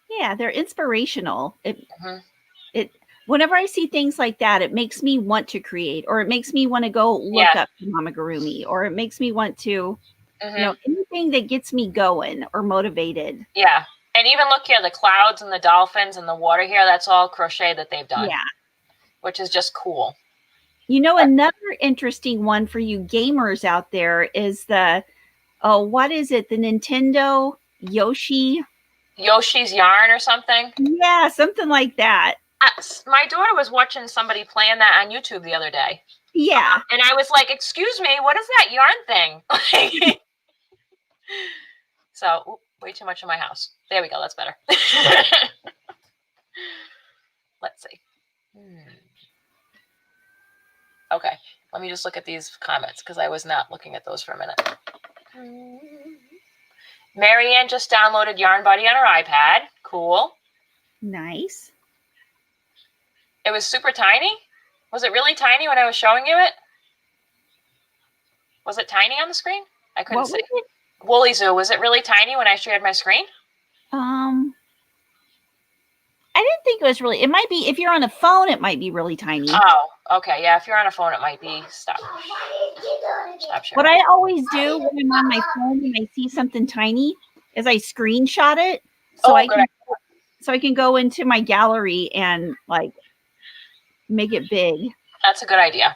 Yeah, they're inspirational. It whenever I see things like that, it makes me want to create, or it makes me want to go look up Amigurumi, or it makes me want to, anything that gets me going or motivated. Yeah. And even look here, the clouds and the dolphins and the water here, that's all crochet that they've done. Yeah. Which is just cool. Another interesting one for you gamers out there is what is it? The Nintendo Yoshi's Yarn or something? Yeah, something like that. My daughter was watching somebody playing that on YouTube the other day. Yeah. And I was like, excuse me, what is that yarn thing? So, way too much in my house. There we go. That's better. Let's see. Okay. Let me just look at these comments because I was not looking at those for a minute. Marianne just downloaded Yarn Buddy on her iPad. Cool. Nice. It was super tiny? Was it really tiny when I was showing you it? Was it tiny on the screen? I couldn't see. Woolly Zoo, was it really tiny when I shared my screen? I didn't think it was really. It might be, if you're on a phone, it might be really tiny. Oh, okay. Yeah, if you're on a phone, it might be. Stop sharing. What I always do when I'm on my phone and I see something tiny is I screenshot it so I can go into my gallery and like make it big. That's a good idea.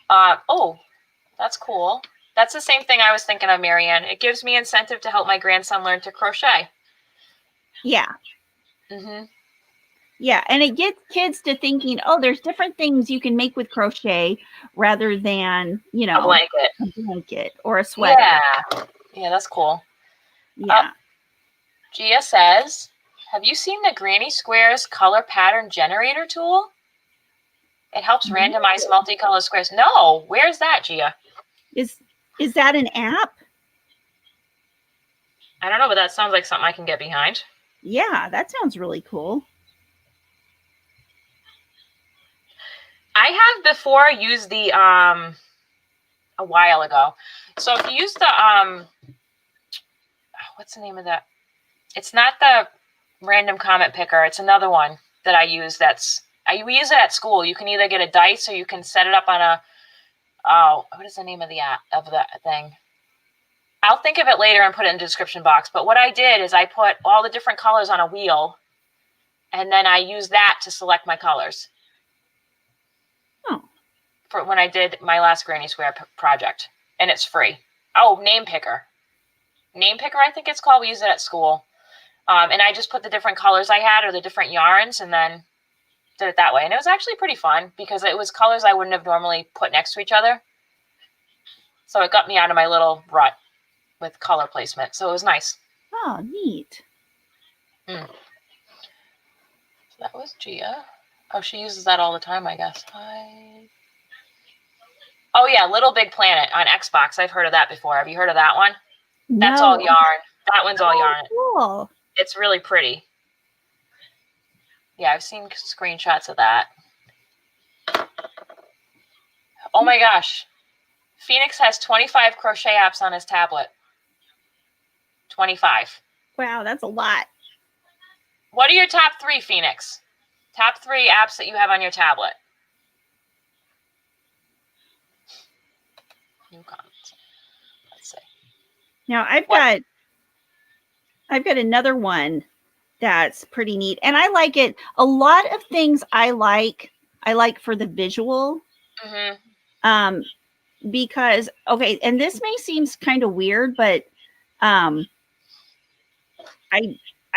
That's cool. That's the same thing I was thinking of, Marianne. It gives me incentive to help my grandson learn to crochet. Yeah. Yeah, and it gets kids to thinking, there's different things you can make with crochet rather than, a blanket or a sweater. Yeah, that's cool. Yeah. Gia says, have you seen the Granny Squares color pattern generator tool? It helps randomize multicolor squares. No, where's that, Gia? Is that an app? I don't know, but that sounds like something I can get behind. Yeah, that sounds really cool. I have before used the a while ago. So if you use the what's the name of that? It's not the random comment picker. It's another one that I use. We use it at school. You can either get a dice or you can set it up on what is the name of the app of the thing? I'll think of it later and put it in the description box. But what I did is I put all the different colors on a wheel, and then I used that to select my colors. Oh. For when I did my last Granny Square project, and it's free. Oh, Name Picker. Name Picker, I think it's called. We use it at school. And I just put the different colors I had or the different yarns and then did it that way. And it was actually pretty fun because it was colors I wouldn't have normally put next to each other. So it got me out of my little rut with color placement. So it was nice. Oh, neat. So that was Gia. Oh, she uses that all the time, I guess. Oh, yeah, Little Big Planet on Xbox. I've heard of that before. Have you heard of that one? No. That's all yarn. That one's all yarn. Cool. It's really pretty. Yeah, I've seen screenshots of that. Oh my gosh. Phoenix has 25 crochet apps on his tablet. 25. Wow, that's a lot. What are your top 3, Phoenix? Top 3 apps that you have on your tablet. New comments. Let's see. Now I've got another one that's pretty neat, and I like it. A lot of things I like for the visual. Because and this may seem kind of weird, but I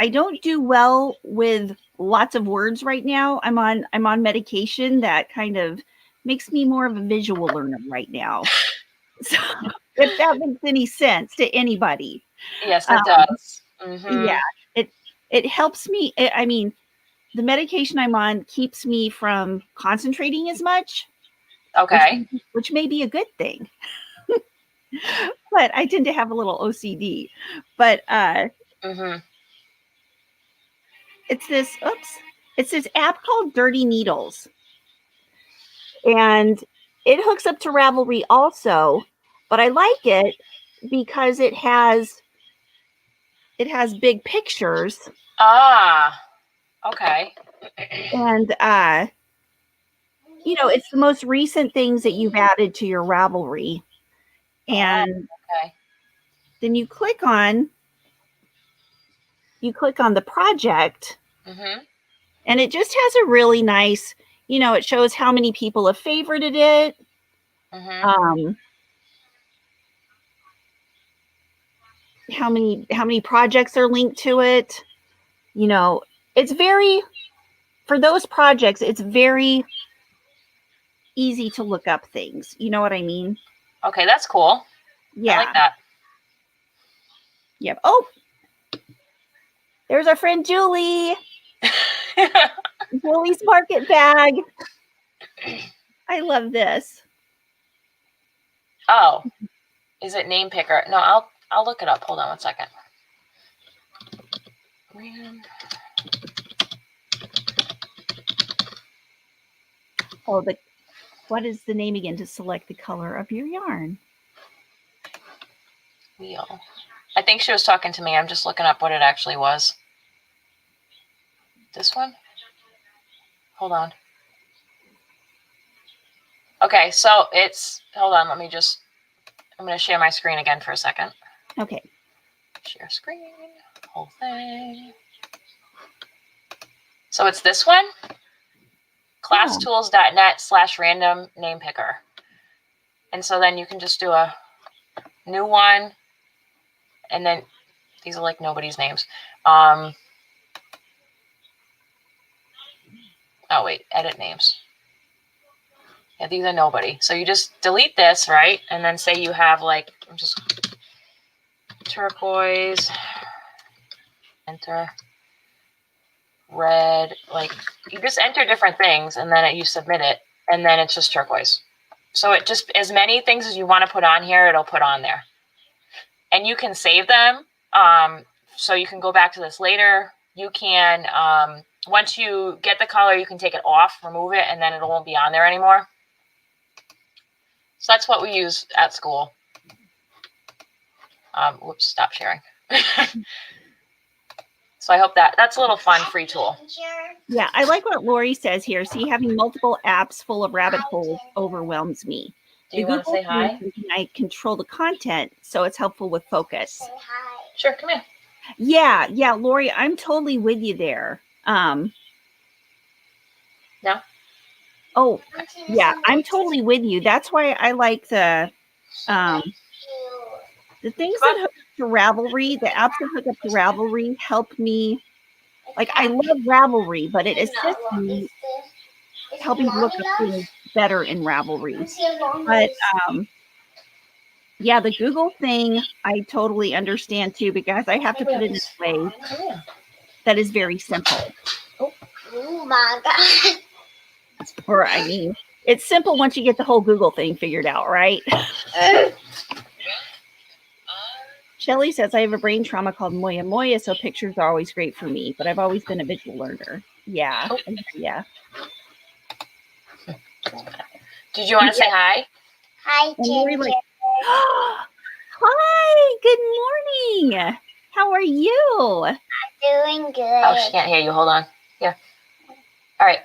don't do well with lots of words right now. I'm on medication that kind of makes me more of a visual learner right now. So if that makes any sense to anybody. Yes, it does. Yeah, it helps me. I mean, the medication I'm on keeps me from concentrating as much. Okay. Which may be a good thing. But I tend to have a little OCD. But it's this app called Dirty Needles. And it hooks up to Ravelry also, but I like it because it has big pictures. Ah, okay. And, it's the most recent things that you've added to your Ravelry. And okay. then you click on the project, and it just has a really nice, it shows how many people have favorited it. How many projects are linked to it. It's very, for those projects, it's very easy to look up things. You know what I mean? Okay, that's cool. Yeah. I like that. Yep. Oh, there's our friend Julie. Julie's market bag. I love this. Oh, is it name picker? No, I'll look it up. Hold on one second. Oh, what is the name again to select the color of your yarn? Wheel. I think she was talking to me. I'm just looking up what it actually was. This one? Hold on. Okay, so hold on, I'm going to share my screen again for a second. Okay. Share screen, whole thing. So it's this one, classtools.net/random name picker. And so then you can just do a new one. And then these are like nobody's names. Oh, wait, edit names. Yeah, these are nobody. So you just delete this, right? And then say you have like, just turquoise, enter, red, like you just enter different things and then you submit it and then it's just turquoise. So it just, as many things as you want to put on here, it'll put on there. And you can save them. So you can go back to this later. You can, once you get the color, you can take it off, remove it, and then it won't be on there anymore. So that's what we use at school. Whoops, stop sharing. So I hope that's a little fun, free tool. Yeah, I like what Lori says here. See, having multiple apps full of rabbit holes overwhelms me. Do you want to say hi? I control the content, so it's helpful with focus. Say hi. Sure, come here. Yeah, Lori, I'm totally with you there. No? Oh, yeah, I'm totally with you. That's why I like the things that hook up to Ravelry, the apps that hook up to Ravelry help me. Like, I love Ravelry, but it assists me helping to look up things better in Ravelry. But yeah, the Google thing, I totally understand too, because I have to put it in a way that is very simple. Oh my God. Or, I mean, it's simple once you get the whole Google thing figured out, right? Shelly says, I have a brain trauma called Moya Moya, so pictures are always great for me, but I've always been a visual learner. Yeah. Yeah. Did you want to say hi? Hi, Ginger. Hi, good morning. How are you? I'm doing good. Oh, she can't hear you. Hold on. Yeah. All right.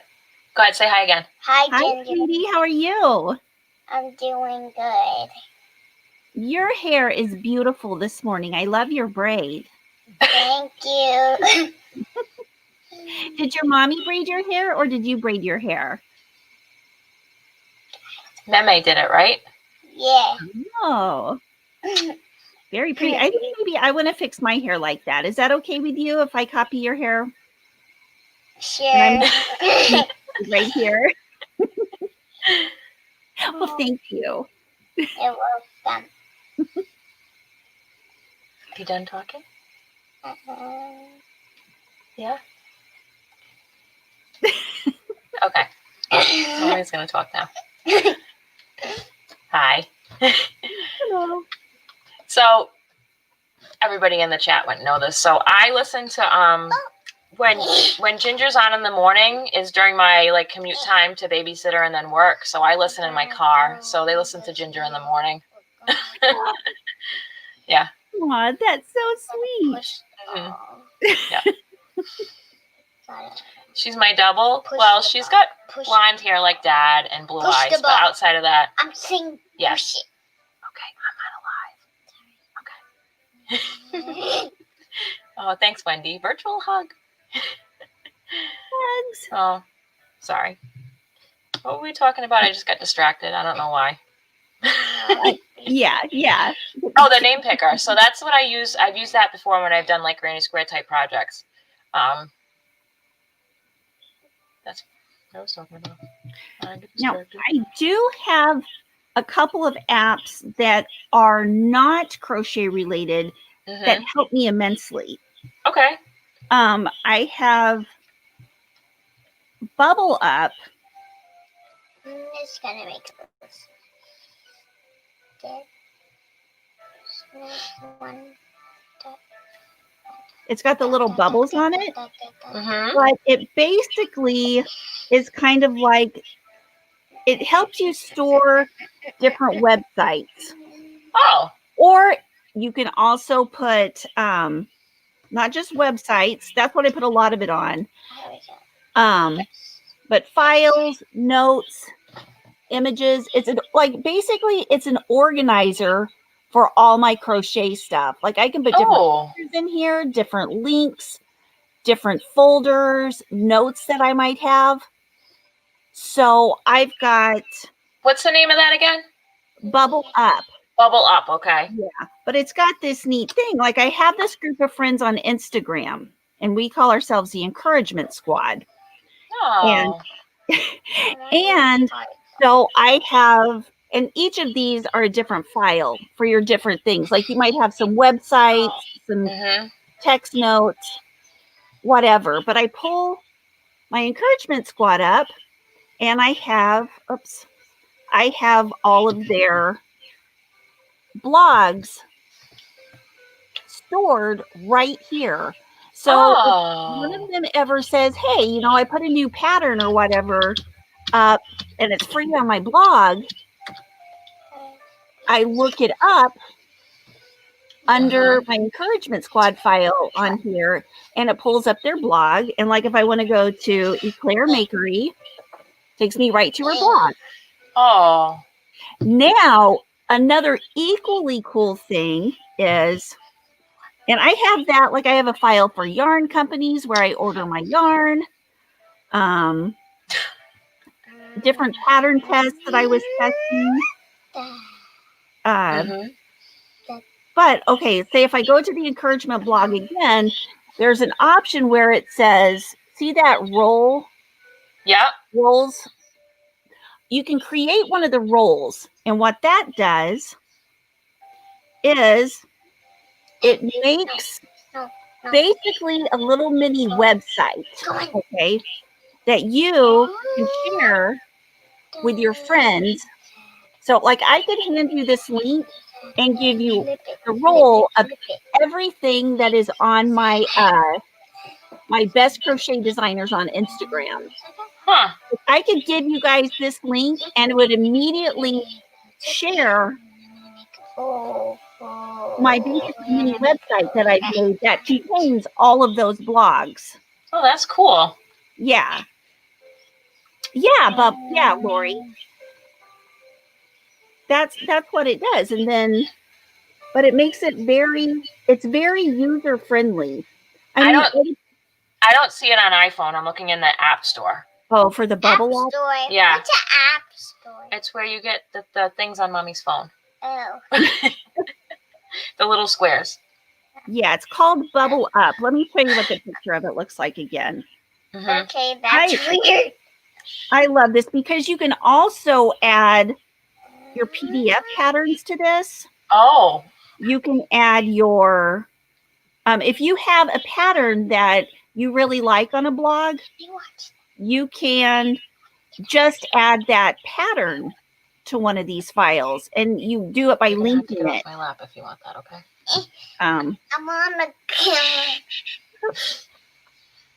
Go ahead. Say hi again. Hi, Ginger. Hi, sweetie. How are you? I'm doing good. Your hair is beautiful this morning. I love your braid. Thank you. Did your mommy braid your hair or did you braid your hair? Meme did it, right? Yeah. Oh. Very pretty. I think maybe I want to fix my hair like that. Is that okay with you if I copy your hair? Sure. Right here. Well, thank you. You're welcome. You done talking? Yeah. Okay. Mommy's gonna talk now. Hi. Hello. So everybody in the chat wouldn't know this. So I listen to when Ginger's on in the morning is during my like commute time to babysitter and then work. So I listen in my car. So they listen to Ginger in the morning. Yeah. Aw, that's so sweet. Mm-hmm. Yeah. She's my double. Push Well, the she's button. got Push. blonde hair like Dad and blue Push eyes, the but button. outside of that, I'm saying yes. push Okay, I'm not alive. Okay. it. Oh, thanks, Wendy. Virtual hug. Hugs. Oh, sorry. What were we talking about? I just got distracted. I don't know why. Yeah. Oh, the name picker. So that's what I use. I've used that before when I've done like granny square type projects. That's what I was talking about. Now, I do have a couple of apps that are not crochet related that help me immensely. Okay. I have Bubble Up. I'm just gonna make this. One. It's got the little bubbles on it, Mm-hmm. but it basically is kind of like, it helps you store different websites. Oh. Or you can also put not just websites. That's what I put a lot of it on. But files, notes, images. It's basically it's an organizer for all my crochet stuff. Like I can put different pictures in here, different links, different folders, notes that I might have. So I've got. What's the name of that again? Bubble Up. Bubble Up, okay. Yeah, but it's got this neat thing. Like I have this group of friends on Instagram, and we call ourselves the Encouragement Squad. Oh. And so I have, and each of these are a different file for your different things. Like you might have some websites, some text notes, whatever. But I pull my Encouragement Squad up, and I have all of their blogs stored right here. So if one of them ever says, hey, I put a new pattern or whatever up and it's free on my blog, I look it up under my Encouragement Squad file on here, and it pulls up their blog. And like if I want to go to Eclair Makery, takes me right to her blog. Oh. Now, another equally cool thing is, and I have that, like I have a file for yarn companies where I order my yarn, different pattern tests that I was testing. But okay, say if I go to the encouragement blog again, there's an option where it says, see that roll? Yeah. Rolls. You can create one of the rolls. And what that does is it makes basically a little mini website, okay, that you can share with your friends. So like I could hand you this link and give you the roll of everything that is on my my best crochet designers on Instagram. I could give you guys this link and it would immediately share my basic mini website that I made that contains all of those blogs. Oh, that's cool. Yeah. Lori. That's what it does. And then, but it makes it it's very user friendly. I don't see it on iPhone. I'm looking in the App Store. Oh, for the Bubble App Store? Yeah. What's an App Store? It's where you get the things on Mommy's phone. Oh. The little squares. Yeah, it's called Bubble Up. Let me show you what the picture of it looks like again. Okay, that's weird. I love this because you can also add your PDF patterns to this. Oh. You can add your, if you have a pattern that you really like on a blog, you can just add that pattern to one of these files, and you do it by linking it. Off my lap if you want that, okay? I'm on the camera.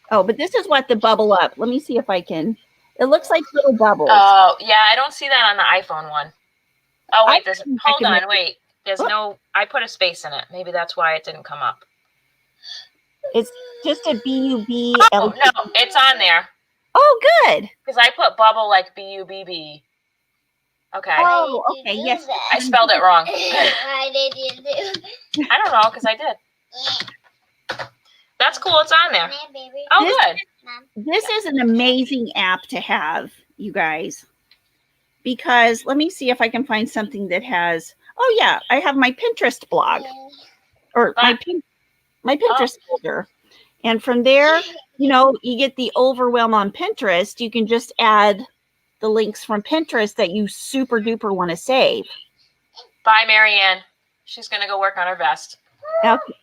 Oh, but this is what the Bubble Up. Let me see if I can. It looks like little bubbles. Oh, yeah, I don't see that on the iPhone one. Oh, wait, hold on, wait. There's no, I put a space in it. Maybe that's why it didn't come up. It's just a B-U-B. Oh, no, it's on there. Oh, good. Because I put bubble like B-U-B-B. Okay. Oh, okay. Yes. I spelled it wrong. Why did you do I don't know, because I did. That's cool. It's on there. that, baby? Oh, This- good. Mom. This is an amazing app to have, you guys. Because let me see if I can find something that has. Oh yeah, I have my Pinterest blog or my Pinterest folder, and from there, you get the overwhelm on Pinterest. You can just add the links from Pinterest that you super duper want to save. Bye, Marianne. She's going to go work on her vest. Okay.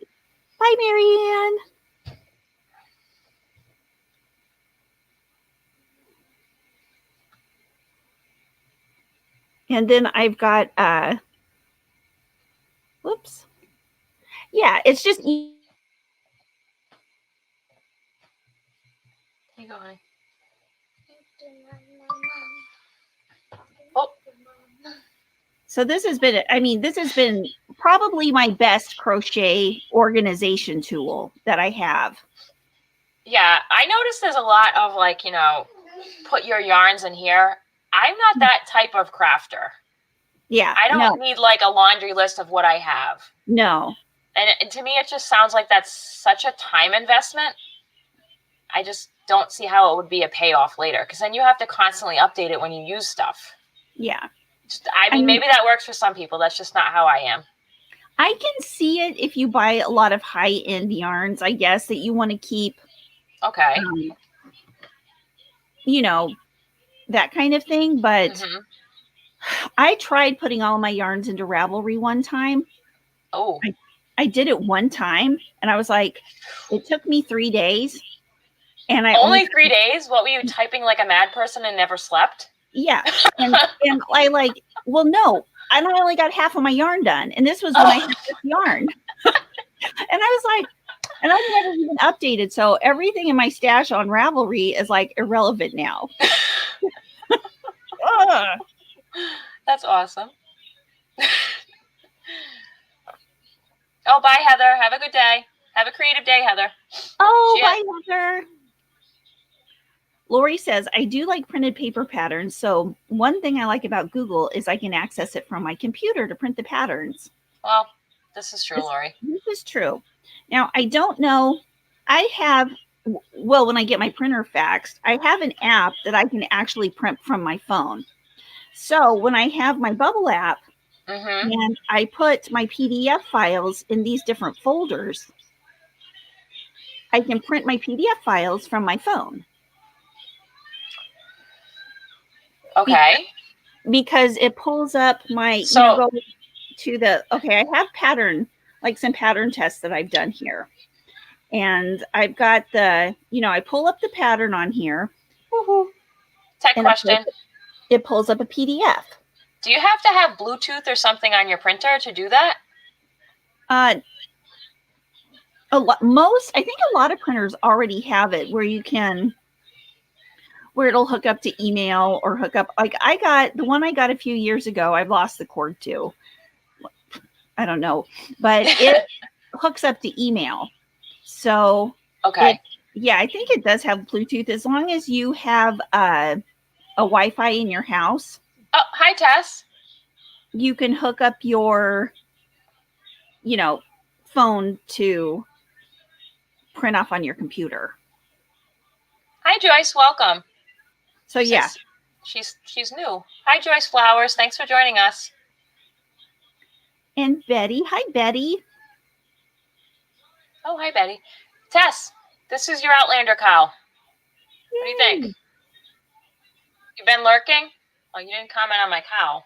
Bye, Marianne. And then I've got, whoops. Yeah, it's just, Here you go, honey. Oh. so this has been probably my best crochet organization tool that I have. Yeah, I noticed there's a lot of put your yarns in here. I'm not that type of crafter. Yeah. I don't need a laundry list of what I have. No. And to me, it just sounds like that's such a time investment. I just don't see how it would be a payoff later, because then you have to constantly update it when you use stuff. Yeah. I mean, maybe that works for some people. That's just not how I am. I can see it if you buy a lot of high-end yarns, I guess, that you want to keep. Okay. That kind of thing. But I tried putting all my yarns into Ravelry one time. Oh. I did it one time, and I was like, it took me 3 days. And I only 3 days? What were you typing like a mad person and never slept? Yeah. And I well, no, I only got half of my yarn done. And this was when I had this yarn. And I was like, and I've never even updated. So everything in my stash on Ravelry is irrelevant now. That's awesome. Oh, bye, Heather. Have a good day. Have a creative day, Heather. Oh, bye, Heather. Lori says, I do like printed paper patterns. So one thing I like about Google is I can access it from my computer to print the patterns. Well, this is true, Lori. This is true. Now, I don't know. I have, when I get my printer faxed, I have an app that I can actually print from my phone. So when I have my Bubble app and I put my PDF files in these different folders, I can print my PDF files from my phone. Okay. Because it pulls up my, go to the, I have some pattern tests that I've done here. And I've got I pull up the pattern on here. Tech question. It pulls up a PDF. Do you have to have Bluetooth or something on your printer to do that? I think a lot of printers already have it where it'll hook up to email or hook up. I got the one I got a few years ago. I've lost the cord to. I don't know, but it hooks up to email. So okay. I think it does have Bluetooth as long as you have a Wi-Fi in your house. Oh, hi, Tess. You can hook up your, phone to print off on your computer. Hi, Joyce. Welcome. So yeah, she's new. Hi, Joyce Flowers. Thanks for joining us. And Betty. Hi, Betty. Oh, hi, Betty. Tess, this is your Outlander cow. What do you think? You've been lurking? Oh, you didn't comment on my cow.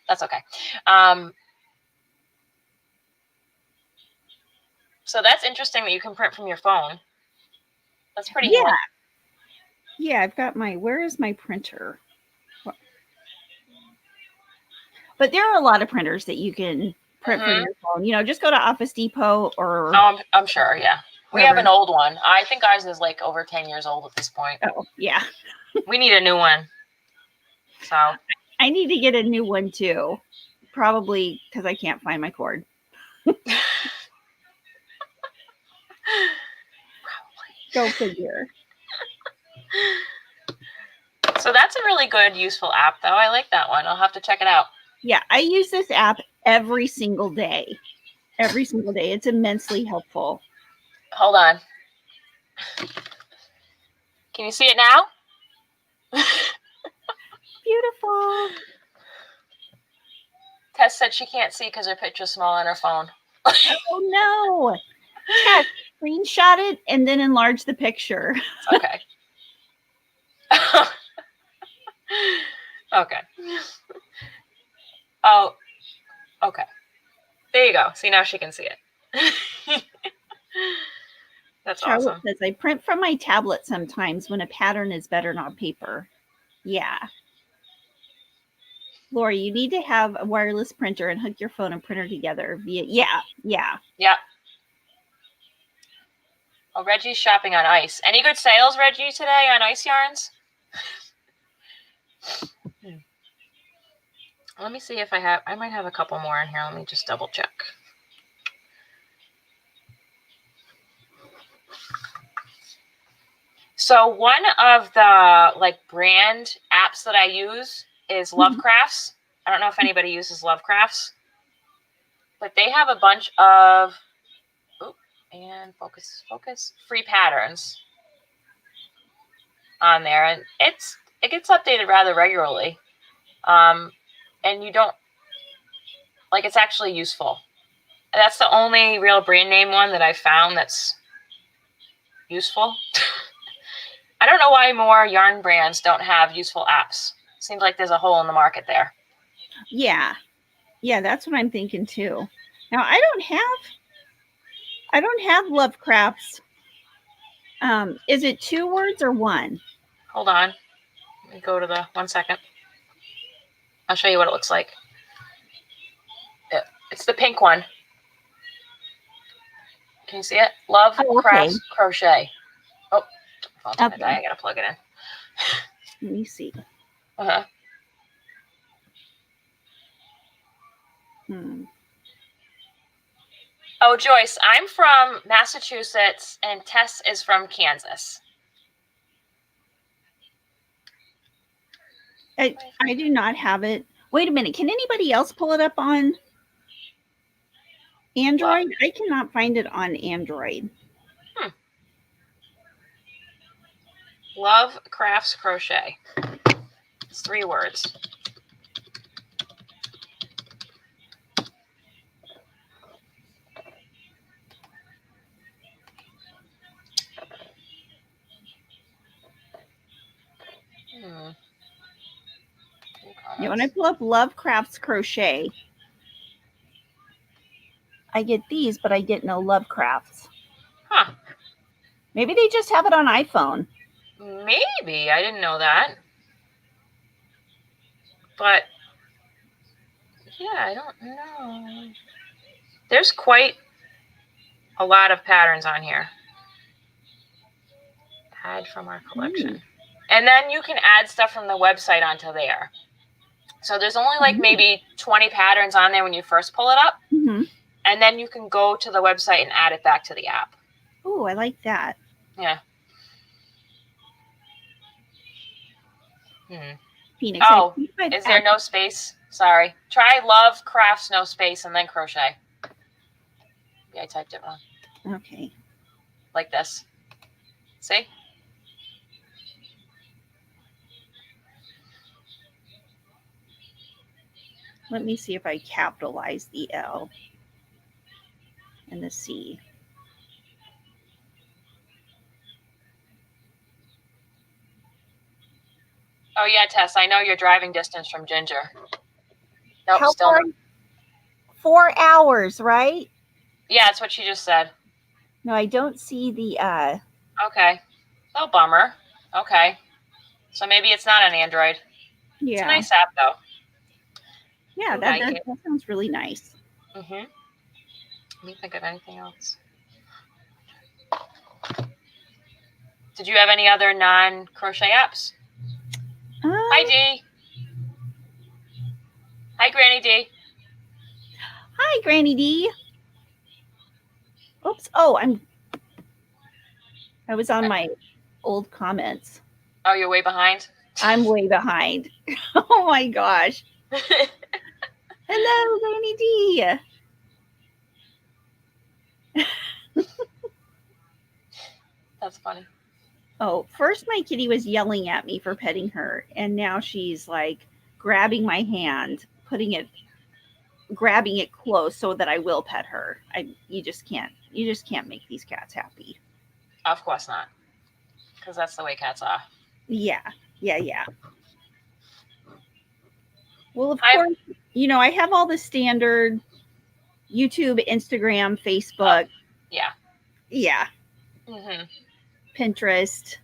That's okay. So that's interesting that you can print from your phone. That's pretty cool. Yeah, I've got where is my printer? But there are a lot of printers that you can print from your phone. Just go to Office Depot or... Oh, I'm sure, yeah. We have an old one. I think ours is over 10 years old at this point. Oh, yeah. We need a new one. So I need to get a new one too. Probably because I can't find my cord. Go figure. So that's a really good, useful app, though. I like that one. I'll have to check it out. Yeah, I use this app every single day. Every single day. It's immensely helpful. Hold on. Can you see it now? Beautiful. Tess said she can't see because her picture's small on her phone. Oh, no. Tess, screenshot it and then enlarge the picture. Okay. Okay. Oh, okay. There you go. See, now she can see it. That's Charlotte awesome. says, I print from my tablet sometimes when a pattern is better on paper. Yeah. Lori, you need to have a wireless printer and hook your phone and printer together via. Yeah. Oh, Reggie's shopping on ice. Any good sales, Reggie, today on ice yarns? Let me see if I might have a couple more in here. Let me just double check. So one of the brand apps that I use is Lovecrafts. I don't know if anybody uses Lovecrafts, but they have a bunch of focus free patterns on there, and it gets updated rather regularly. And you don't it's actually useful. And that's the only real brand name one that I found that's useful. I don't know why more yarn brands don't have useful apps. Seems like there's a hole in the market there. Yeah, that's what I'm thinking too. Now I don't have Lovecrafts. Is it 2 words or 1? Hold on. Let me go to the 1 second. I'll show you what it looks like. It's the pink one. Can you see it? Love Crafts Crochet. Oh, phone's gonna die. I gotta plug it in. Let me see. Oh, Joyce, I'm from Massachusetts and Tess is from Kansas. I do not have it. Wait a minute. Can anybody else pull it up on Android? I cannot find it on Android. Love Crafts Crochet. It's 3 words. Yeah, when I pull up Lovecrafts Crochet, I get these, but I get no Lovecrafts. Huh. Maybe they just have it on iPhone. Maybe. I didn't know that. But, yeah, I don't know. There's quite a lot of patterns on here. Add from our collection. And then you can add stuff from the website onto there. So there's only maybe 20 patterns on there when you first pull it up. And then you can go to the website and add it back to the app. Oh, I like that. Yeah. Phoenix. Oh, is there no space? Sorry. Try Love Crafts no space and then crochet. Yeah, I typed it wrong. Okay. Like this. See? Let me see if I capitalize the L and the C. Oh, yeah, Tess, I know your driving distance from Ginger. Nope, How still far? 4 hours, right? Yeah, that's what she just said. No, I don't see the... Okay. Oh, bummer. Okay. So maybe it's not on Android. Yeah. It's a nice app, though. Yeah, that sounds really nice. Let me think of anything else. Did you have any other non-crochet apps? Hi, Dee. Hi, Granny Dee. Hi, Granny Dee. Oops. Oh, I was on my old comments. Oh, you're way behind? I'm way behind. Oh my gosh. Hello, Rainy D. That's funny. Oh, first my kitty was yelling at me for petting her, and now she's like grabbing my hand, grabbing it close so that I will pet her. You just can't make these cats happy. Of course not. Because that's the way cats are. Yeah. Well, of course, I have all the standard YouTube, Instagram, Facebook. Yeah. Yeah. Mm-hmm. Pinterest.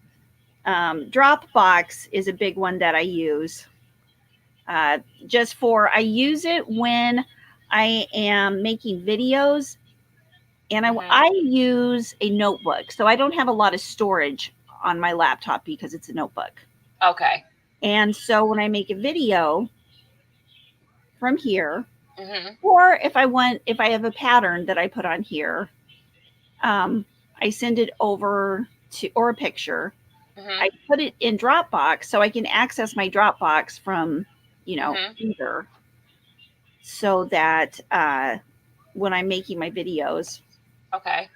Dropbox is a big one that I use. I use it when I am making videos, and I use a notebook. So I don't have a lot of storage on my laptop because it's a notebook. Okay. And so when I make a video from here, or if I have a pattern that I put on here, I send it over or a picture. I put it in Dropbox so I can access my Dropbox from, either, so that when I'm making my videos, okay,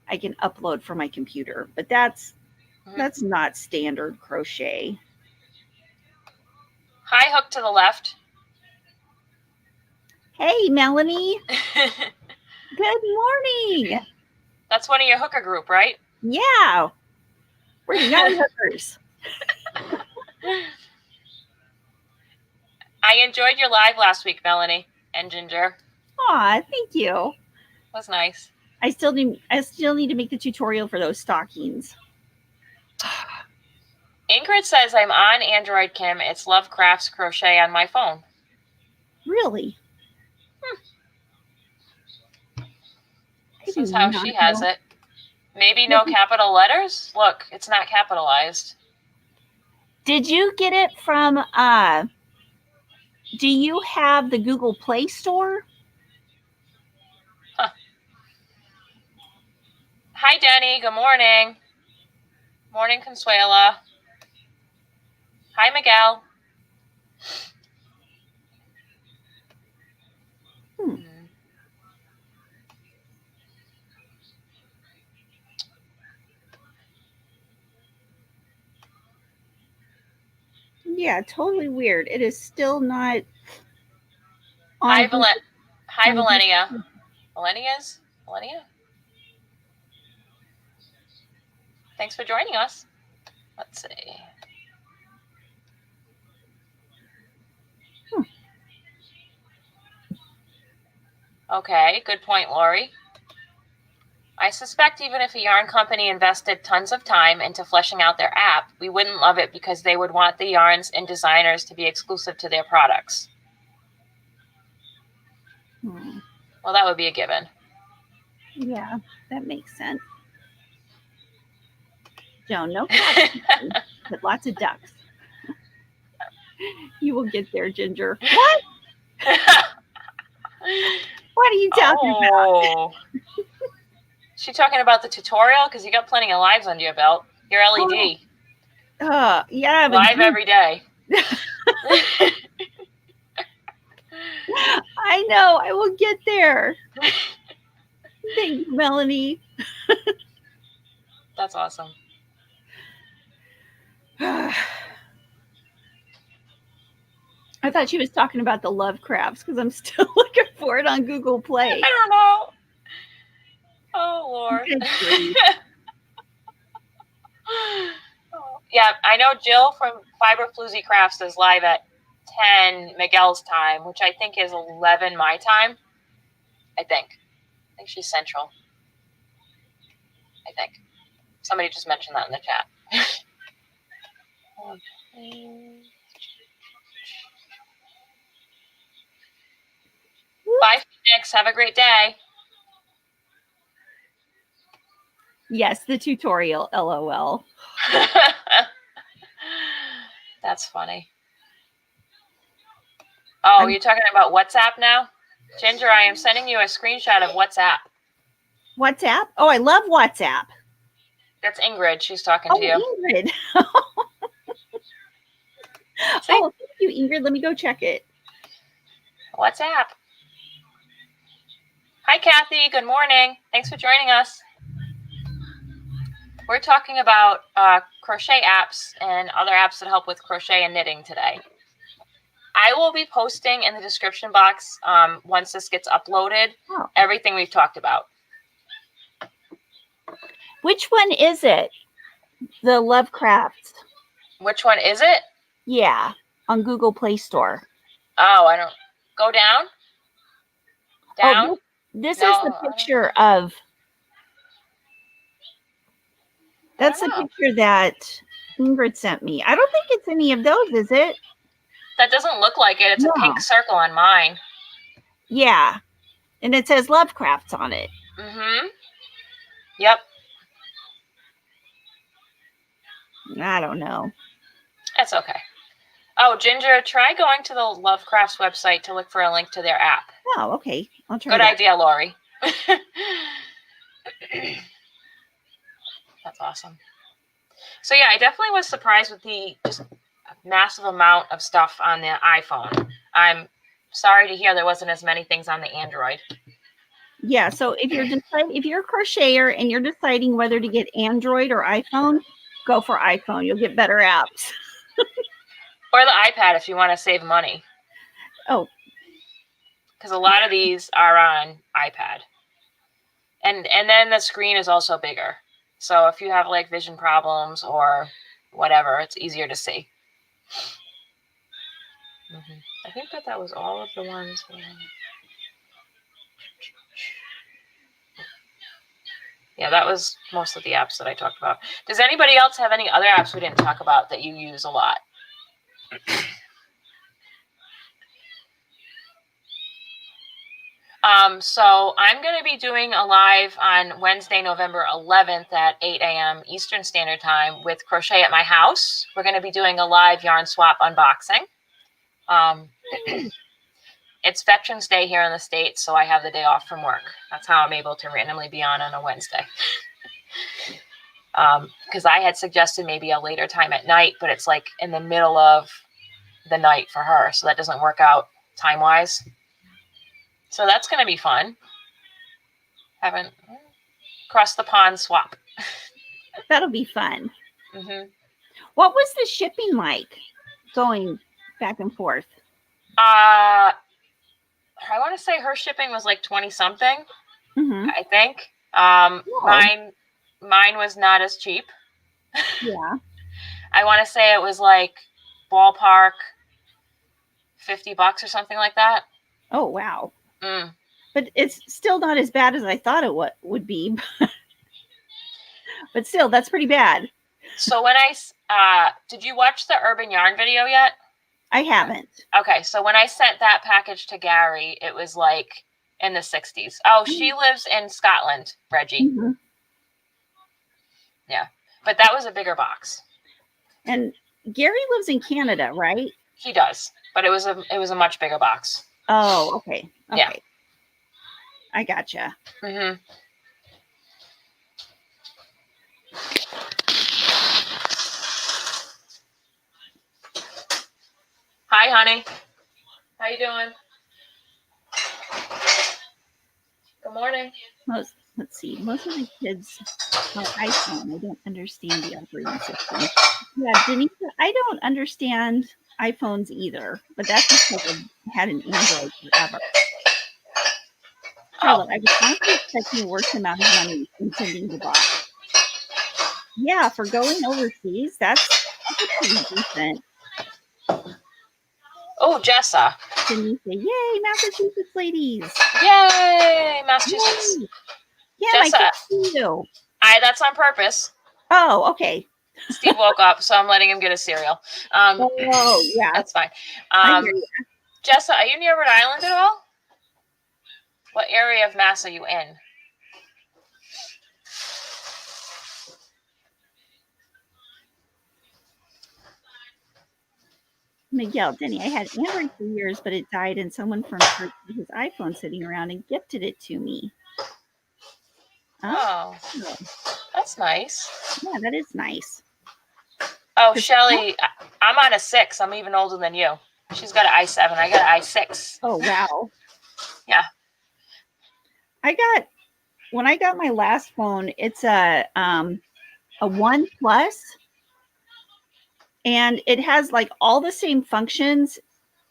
I can upload from my computer. But that's not standard crochet. Hi, Hook to the left. Hey, Melanie. Good morning. That's one of your hooker group, right? Yeah. We're young hookers. I enjoyed your live last week, Melanie and Ginger. Aw, thank you. It was nice. I still need to make the tutorial for those stockings. Ingrid says I'm on Android, Kim. It's Love Crafts Crochet on my phone. Really? This is how she has it. Maybe no capital letters? Look, it's not capitalized. Did you get it from, do you have the Google Play Store? Huh. Hi, Denny. Good morning. Morning, Consuela. Hi, Miguel. Yeah, totally weird. It is still not on. Hi, Valenia. Valenia? Thanks for joining us. Let's see. Okay, good point, Lori. I suspect even if a yarn company invested tons of time into fleshing out their app, we wouldn't love it because they would want the yarns and designers to be exclusive to their products. Well, that would be a given. Yeah, that makes sense. Joan, no cats, but lots of ducks. You will get there, Ginger. What? What are you talking about? She talking about the tutorial? Because you got plenty of lives under your belt. Your LED. Yeah. Live every day. I know. I will get there. Thanks, Melanie. That's awesome. I thought she was talking about the Love Crafts because I'm still looking for it on Google Play. I don't know. Oh, Lord. Yeah, I know Jill from Fiber Floozy Crafts is live at 10 Miguel's time, which I think is 11 my time. I think she's central. I think. Somebody just mentioned that in the chat. Bye, Phoenix. Have a great day. Yes, the tutorial, LOL. That's funny. Oh, you're talking about WhatsApp now? Ginger, I am sending you a screenshot of WhatsApp. WhatsApp? Oh, I love WhatsApp. That's Ingrid. She's talking Oh, to you. Ingrid. See? Oh, thank you, Ingrid. Let me go check it. WhatsApp. Hi, Kathy. Good morning. Thanks for joining us. We're talking about crochet apps and other apps that help with crochet and knitting today. I will be posting in the description box once this gets uploaded, everything we've talked about. Which one is it? The Lovecraft. Which one is it? Yeah, on Google Play Store. Oh, I don't. Go down. Down. Oh, this is the picture of. That's the picture that Ingrid sent me. I don't think it's any of those, is it? That doesn't look like it. It's a pink circle on mine. Yeah. And it says Lovecraft's on it. Mm-hmm. Yep. I don't know. That's okay. Oh, Ginger, try going to the Lovecraft's website to look for a link to their app. Oh, okay. I'll try. Good idea, Lori. That's awesome. So yeah, I definitely was surprised with the just massive amount of stuff on the iPhone. I'm sorry to hear there wasn't as many things on the Android. Yeah, so if you're a crocheter and you're deciding whether to get Android or iPhone, go for iPhone. You'll get better apps. Or the iPad if you want to save money. Oh. Because a lot of these are on iPad. And then the screen is also bigger. So if you have like vision problems or whatever, it's easier to see. Mm-hmm. I think that was all of the ones. Yeah, that was most of the apps that I talked about. Does anybody else have any other apps we didn't talk about that you use a lot? So I'm going to be doing a live on Wednesday, November 11th at 8 a.m. Eastern Standard Time with Crochet at My House. We're going to be doing a live yarn swap unboxing. It's Veterans Day here in the States, so I have the day off from work. That's how I'm able to randomly be on a Wednesday. Because I had suggested maybe a later time at night, but it's like in the middle of the night for her, so that doesn't work out time-wise. So that's going to be fun. Haven't crossed the pond swap. That'll be fun. Mm-hmm. What was the shipping like going back and forth? I want to say her shipping was like 20-something, I think. Mine was not as cheap. Yeah. I want to say it was like ballpark $50 or something like that. Oh, wow. Mm. But it's still not as bad as I thought it would be. But still, that's pretty bad. So when did you watch the Urban Yarn video yet? I haven't. Okay, so when I sent that package to Gary, it was like in the 60s. Oh, she lives in Scotland, Reggie. Mm-hmm. Yeah, but that was a bigger box. And Gary lives in Canada, right? He does, but it was a much bigger box. Oh, okay. Yeah. I gotcha. Mm-hmm. Hi, honey. How you doing? Good morning. Let's see. Most of the kids have iPhone. I don't understand the operating system. Yeah, Denise, I don't understand iPhones either, but that's because I've had an Android forever. Charlotte, I was honestly expecting a worse amount of money in sending the box. Yeah, for going overseas, that's pretty decent. Oh, Jessa. Denise, yay, Massachusetts ladies. Yay, Massachusetts. Yay. Yeah, Jessa. I can see you. That's on purpose. Oh, okay. Steve woke up, so I'm letting him get a cereal. Oh, yeah. That's fine. Jessa, are you near Rhode Island at all? What area of Mass are you in? Miguel, Denny, I had Android for years, but it died, and someone from church had his iPhone sitting around and gifted it to me. Oh, that's nice. Yeah, that is nice. Oh, Shelly, I'm on a 6. I'm even older than you. She's got an i7. I got an i6. Oh, wow. Yeah. When I got my last phone, it's a One Plus, and it has like all the same functions.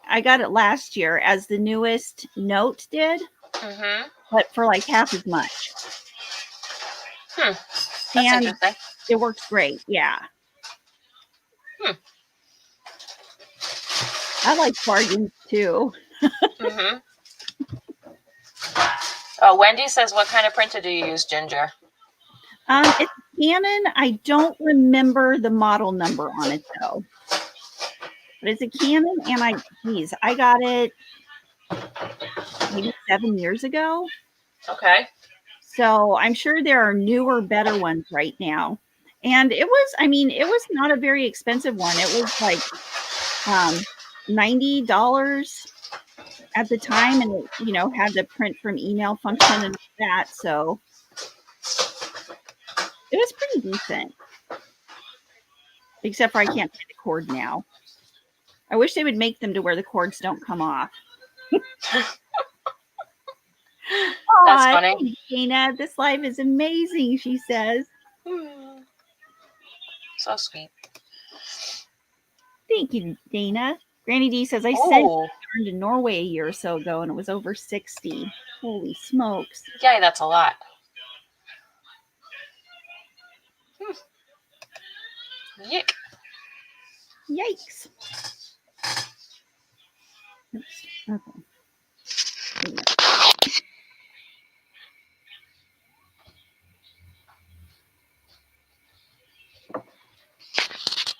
I got it last year as the newest Note did, but for like half as much. That's and interesting. It works great. Yeah. I like bargains too. Oh, Wendy says, what kind of printer do you use, Ginger? It's Canon. I don't remember the model number on it though. But it's a Canon, and I got it maybe 7 years ago. Okay. So I'm sure there are newer, better ones right now. And it was not a very expensive one. It was like $90 at the time, and it, had the print from email function and all that. So it was pretty decent. Except for I can't find the cord now. I wish they would make them to where the cords don't come off. That's funny. Dana, this live is amazing, she says. So sweet. Thank you, Dana. Granny D says, I sent to Norway a year or so ago, and it was over 60. Holy smokes. Yeah, that's a lot. Yick. Yikes. Oops. Okay.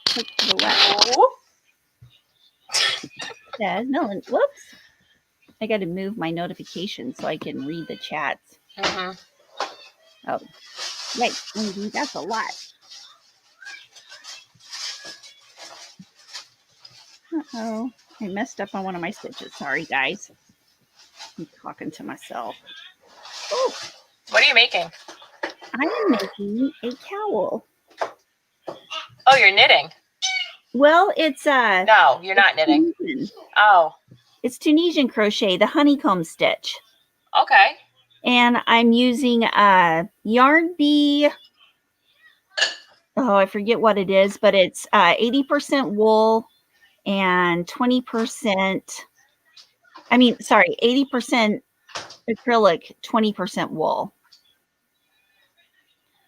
Click to the left. No, whoops. I got to move my notifications so I can read the chats. Oh, yikes, that's a lot. Uh-oh, I messed up on one of my stitches. Sorry, guys. I'm talking to myself. Oh, what are you making? I am making a cowl. Oh, you're knitting? Well, it's no, you're not knitting. Tunisian. Oh. It's Tunisian crochet, the honeycomb stitch. Okay. And I'm using Yarn Bee. Oh, I forget what it is, but it's 80% wool and 20%. 80% acrylic, 20% wool.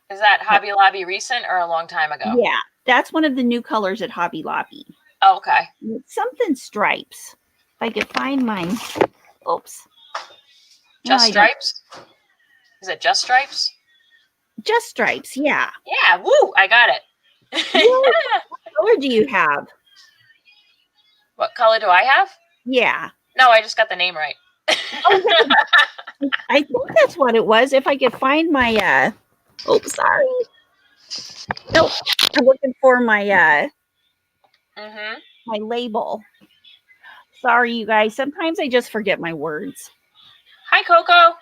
Is that Hobby Lobby recent or a long time ago? Yeah, that's one of the new colors at Hobby Lobby. Oh, okay. It's something stripes. If I could find mine. Oops. Just stripes? Is it just stripes? Just stripes, yeah. Yeah, woo, I got it. What color do you have? What color do I have? Yeah. No, I just got the name right. Oh, I think that's what it was. If I could find my sorry. Nope. I'm looking for my my label. Sorry, you guys. Sometimes I just forget my words. Hi, Coco.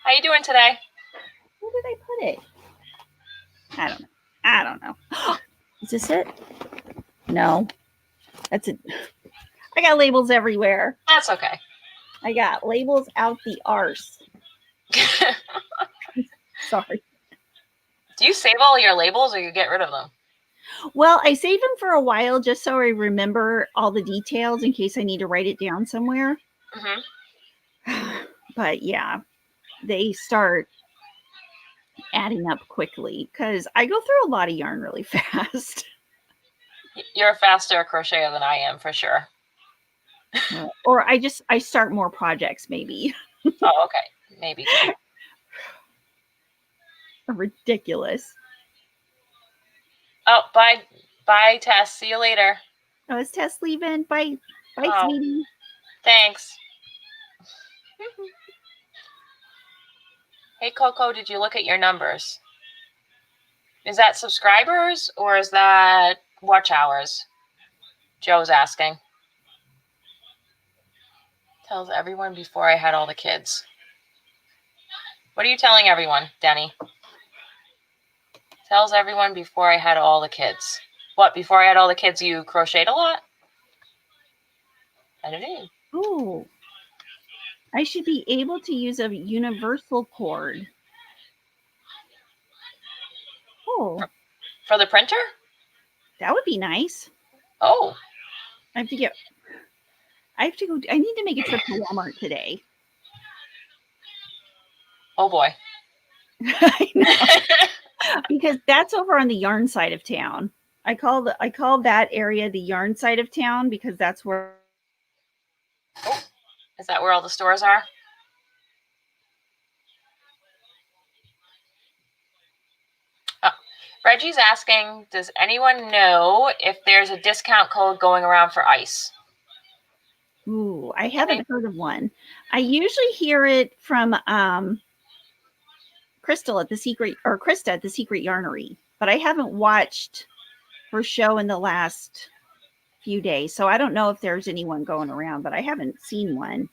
How you doing today? Where did I put it? I don't know. Is this it? No. That's it. I got labels everywhere. That's okay. I got labels out the arse. Sorry. Do you save all your labels or you get rid of them? Well, I save them for a while just so I remember all the details in case I need to write it down somewhere. But yeah, they start adding up quickly because I go through a lot of yarn really fast. You're a faster crocheter than I am, for sure. Or I start more projects, maybe. Oh, okay. Maybe. Ridiculous. Oh, bye, Tess. See you later. Oh, is Tess leaving? Bye, sweetie. Thanks. Hey, Coco, did you look at your numbers? Is that subscribers or is that watch hours? Joe's asking. Tells everyone before I had all the kids. What are you telling everyone, Denny? Tells everyone before I had all the kids. What, before I had all the kids, you crocheted a lot? I don't know. Ooh. I should be able to use a universal cord. Oh. For the printer? That would be nice. Oh. I have to go. I need to make a trip to Walmart today. Oh boy. I know. Because that's over on the yarn side of town. I call that area the yarn side of town because that's where. Oh, is that where all the stores are? Oh. Reggie's asking, does anyone know if there's a discount code going around for ice? Ooh, I haven't heard of one. I usually hear it from Krista at the Secret Yarnery, but I haven't watched her show in the last few days, so I don't know if there's anyone going around, but I haven't seen one.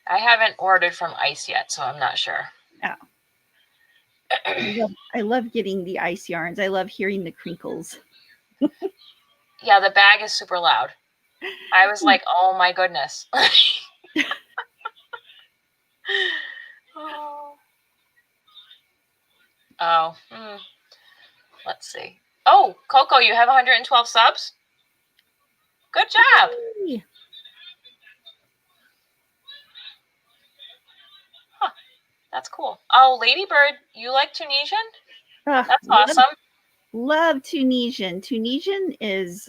I haven't ordered from Ice yet, so I'm not sure. Oh. I love getting the ice yarns. I love hearing the crinkles. Yeah, the bag is super loud. I was like, oh my goodness. Oh. Let's see. Oh, Coco, you have 112 subs? Good job. Hey. Huh. That's cool. Oh, Ladybird, you like Tunisian? That's Love, awesome. Love Tunisian. Tunisian is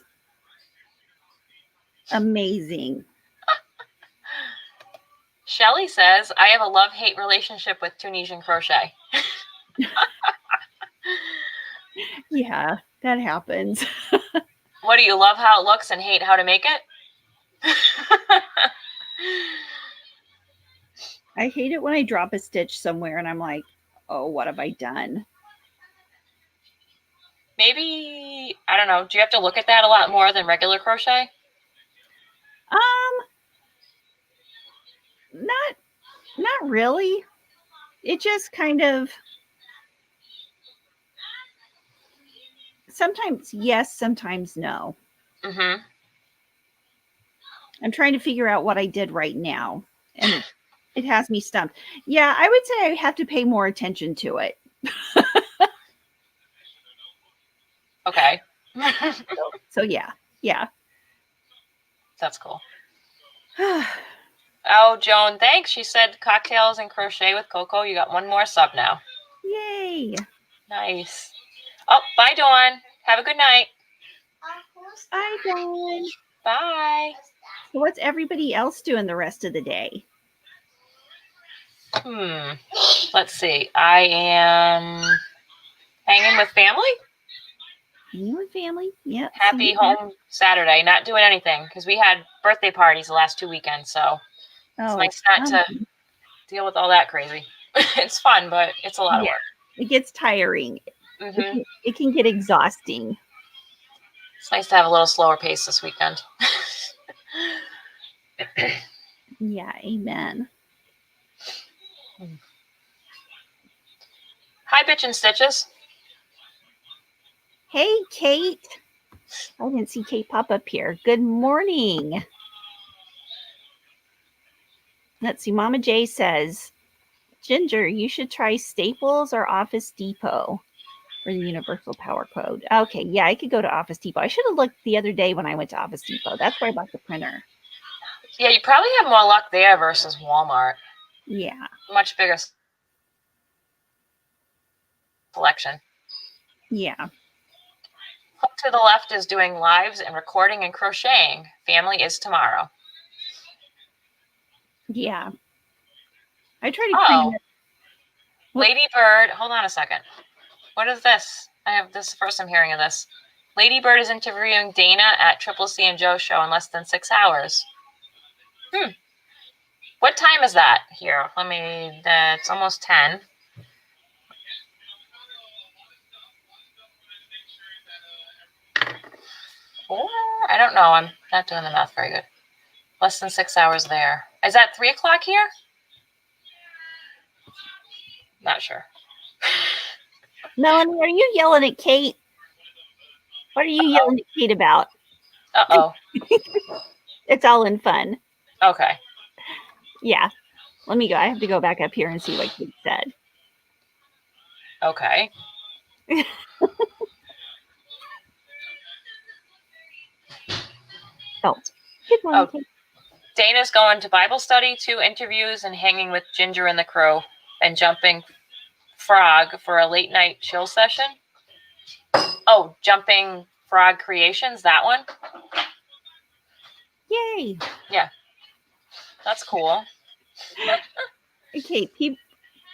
amazing. Shelly says, I have a love-hate relationship with Tunisian crochet. Yeah, that happens. What do you love how it looks and hate how to make it? I hate it when I drop a stitch somewhere and I'm like, oh, what have I done? Maybe, I don't know, do you have to look at that a lot more than regular crochet? Not really. It just kind of sometimes yes, sometimes no. Mm-hmm. I'm trying to figure out what I did right now, and it has me stumped. Yeah, I would say I have to pay more attention to it. Okay. So yeah. That's cool. Oh, Joan, thanks. She said cocktails and crochet with Coco. You got one more sub now. Yay. Nice. Oh, bye, Dawn. Have a good night. Bye, Dawn. Bye. So what's everybody else doing the rest of the day? Let's see. I am hanging with family. You and family. Yep. Happy home Saturday. Not doing anything because we had birthday parties the last 2 weekends. So it's nice not to deal with all that crazy. It's fun, but it's a lot of work. It gets tiring. Mm-hmm. It can get exhausting. It's nice to have a little slower pace this weekend. Yeah, amen. Hi, Bitch and Stitches. Hey, Kate. I didn't see Kate pop up here. Good morning. Let's see. Mama J says, Ginger, you should try Staples or Office Depot for the Universal Power Code. Okay, yeah, I could go to Office Depot. I should have looked the other day when I went to Office Depot. That's where I bought the printer. Yeah, you probably have more luck there versus Walmart. Yeah. Much bigger selection. Yeah. Hook to the left is doing lives and recording and crocheting. Family is tomorrow. Yeah. I try to clean it. Ladybird, hold on a second. What is this? This is the first I'm hearing of this. Ladybird is interviewing Dana at Triple C and Joe show in less than 6 hours. What time is that here? That's almost 10. Or, I don't know. I'm not doing the math very good. Less than 6 hours there. Is that 3 o'clock here? Not sure. Melanie, are you yelling at Kate? What are you yelling at Kate about? Uh-oh. It's all in fun. Okay. Yeah. Let me go. I have to go back up here and see what Kate said. Okay. Oh, good morning, Kate. Dana's going to Bible study, 2 interviews, and hanging with Ginger and the crew, and jumping frog for a late night chill session. Oh, jumping frog creations, that one? Yay. Yeah. That's cool. Hey, Kate,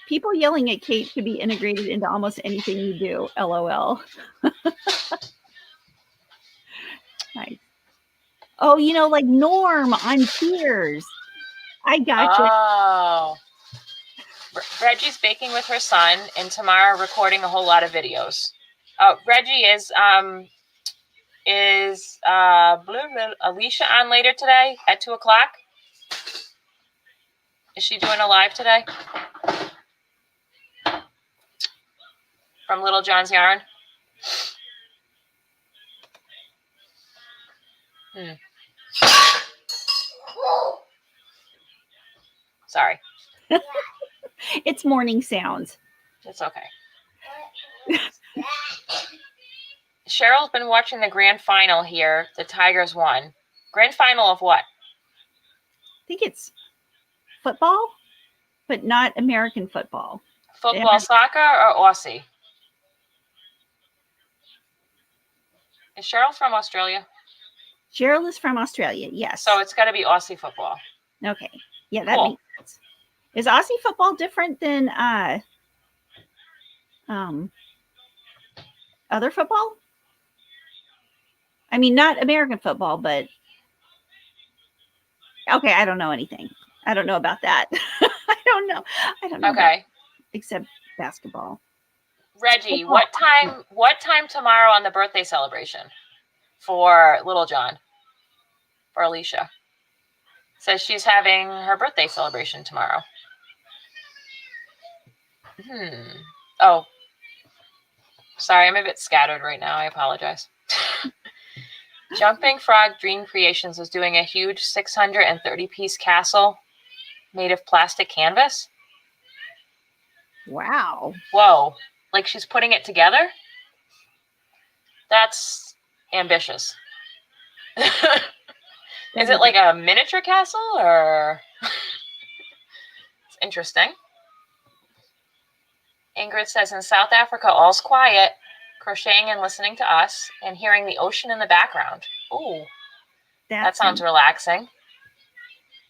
people yelling at Kate could be integrated into almost anything you do. LOL. Nice. Oh, like Norm on Cheers. I gotcha. Oh. Reggie's baking with her son, and tomorrow recording a whole lot of videos. Reggie is Alicia on later today at 2:00? Is she doing a live today? From Little John's Yarn? Sorry. It's morning sounds. It's okay. Cheryl's been watching the grand final here. The Tigers won. Grand final of what? I think it's football, but not American football. Football, soccer, or Aussie? Is Cheryl from Australia? Cheryl is from Australia, yes. So it's got to be Aussie football. Okay. Yeah, that Cool. makes sense. Is Aussie football different than other football? I mean, not American football, but okay, I don't know anything. I don't know about that. I don't know. Okay. Except basketball. Reggie, what time tomorrow on the birthday celebration for Little John? For Alicia. Says she's having her birthday celebration tomorrow. Oh. Sorry, I'm a bit scattered right now. I apologize. Jumping Frog Dream Creations is doing a huge 630-piece castle made of plastic canvas. Wow. Whoa. Like she's putting it together? That's ambitious. Is it like a miniature castle or? It's interesting. Ingrid says in South Africa, all's quiet, crocheting and listening to us and hearing the ocean in the background. Ooh, that sounds relaxing.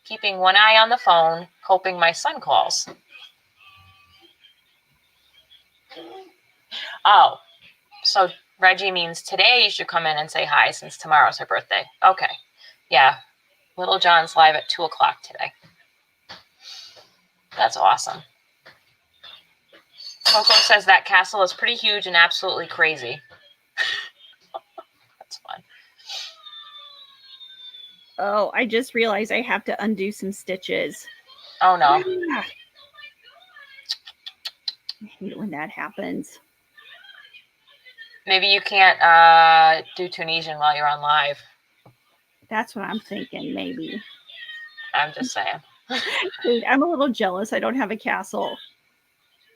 Keeping one eye on the phone, hoping my son calls. Oh, so Reggie means today you should come in and say hi since tomorrow's her birthday. Okay. Yeah. Little John's live at 2:00 today. That's awesome. Coco says that castle is pretty huge and absolutely crazy. That's fun. Oh, I just realized I have to undo some stitches. Oh, no. I hate when that happens. Maybe you can't do Tunisian while you're on live. That's what I'm thinking, maybe. I'm just saying. Dude, I'm a little jealous. I don't have a castle.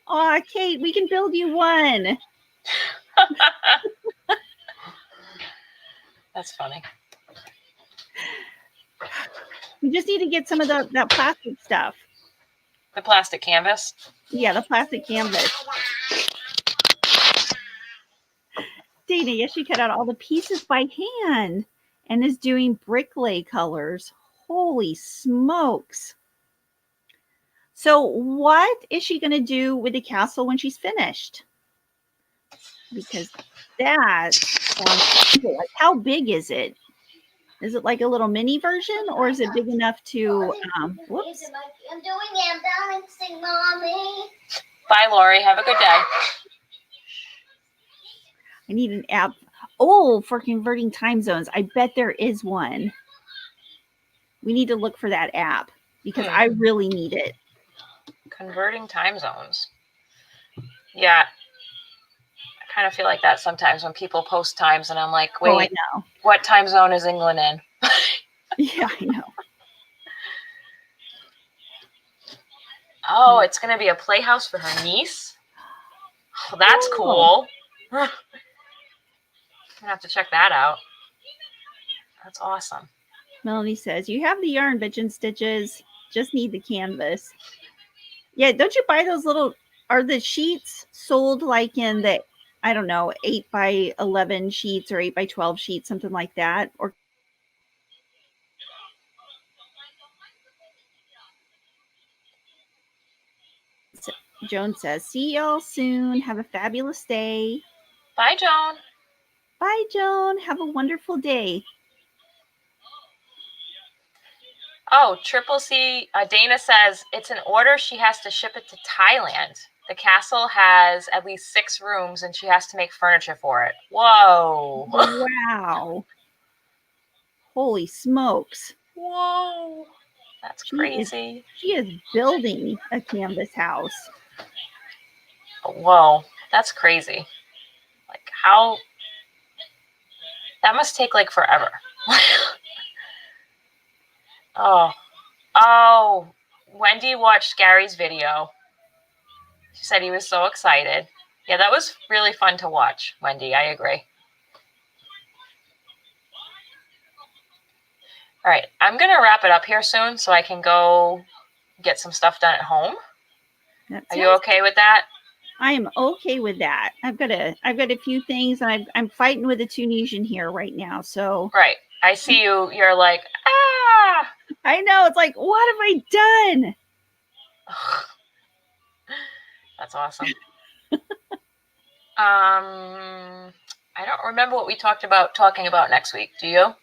Aw, Kate, we can build you one. That's funny. We just need to get some of that plastic stuff. The plastic canvas? Yeah, the plastic canvas. Dana, yes, she cut out all the pieces by hand and is doing bricklay colors. Holy smokes. So what is she going to do with the castle when she's finished? Because that sounds cool. Like, how big is it? Is it like a little mini version, or is it big enough to, whoops. I'm doing it. I'm balancing, Mommy. Bye, Lori. Have a good day. I need an app. Oh, for converting time zones. I bet there is one. We need to look for that app because I really need it. Converting time zones. Yeah. kind of feel like that sometimes when people post times and I'm like, Oh, I wait, know. what time zone is England in? Yeah, I know. Oh, it's going to be a playhouse for her niece. Oh, that's cool. I'm going to have to check that out. That's awesome. Melanie says, you have the yarn, bitch and stitches. Just need the canvas. Yeah, don't you buy those little, are the sheets sold like in the, I don't know, 8 by 11 sheets or 8 by 12 sheets, something like that? Or Joan says, see y'all soon. Have a fabulous day. Bye, Joan. Bye, Joan. Have a wonderful day. Oh, Triple C, Dana says it's an order. She has to ship it to Thailand. The castle has at least 6 rooms and she has to make furniture for it. Whoa. Wow. Holy smokes. Whoa. That's crazy. She is building a canvas house. Whoa. That's crazy. Like, how? That must take like forever. Oh, Wendy watched Gary's video. She said he was so excited. Yeah, that was really fun to watch, Wendy. I agree. All right, I'm going to wrap it up here soon so I can go get some stuff done at home. Are you okay with that? I am okay with that. I've got a few things, and I'm fighting with a Tunisian here right now. So right, I see you. You're like, ah. I know. It's like, what have I done? That's awesome. I don't remember what we talking about next week. Do you?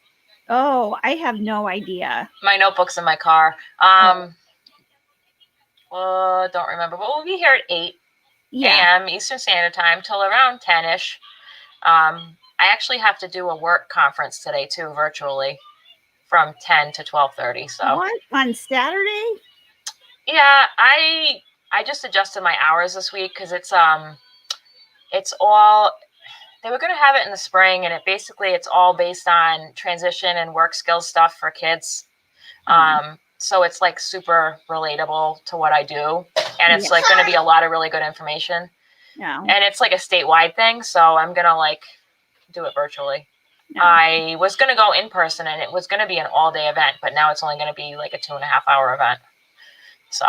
Oh, I have no idea. My notebook's in my car. Don't remember, but we'll be here at 8 a.m. Eastern Standard Time till around 10-ish. I actually have to do a work conference today too, virtually, from 10 to 12:30. So what, on Saturday? Yeah, I just adjusted my hours this week because it's all. They were going to have it in the spring, and it's all based on transition and work skills stuff for kids. So it's like super relatable to what I do, and it's like going to be a lot of really good information. Yeah. And it's like a statewide thing, so I'm going to like do it virtually. No. I was going to go in person, and it was going to be an all-day event, but now it's only going to be like a 2.5-hour event. So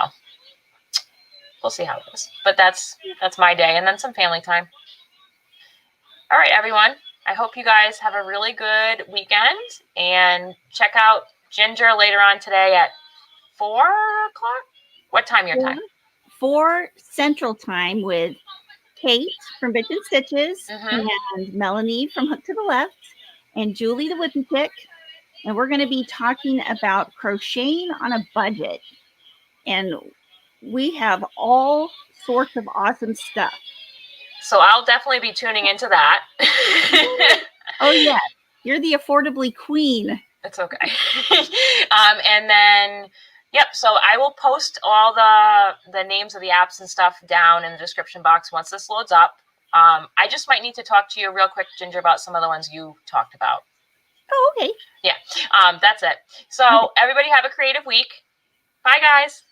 we'll see how it goes. But that's my day, and then some family time. All right, everyone. I hope you guys have a really good weekend, and check out Ginger later on today at 4 o'clock. What time your time? 4 Central Time with Kate from Bitch and Stitches and Melanie from Hook to the Left and Julie the Whippy Pick. And we're going to be talking about crocheting on a budget. And we have all sorts of awesome stuff. So I'll definitely be tuning into that. Oh, yeah. You're the Affordably Queen. It's okay. And then, so I will post all the names of the apps and stuff down in the description box once this loads up. I just might need to talk to you real quick, Ginger, about some of the ones you talked about. Oh, okay. Yeah, that's it. So everybody have a creative week. Bye, guys.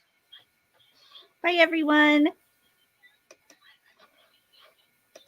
Bye, everyone.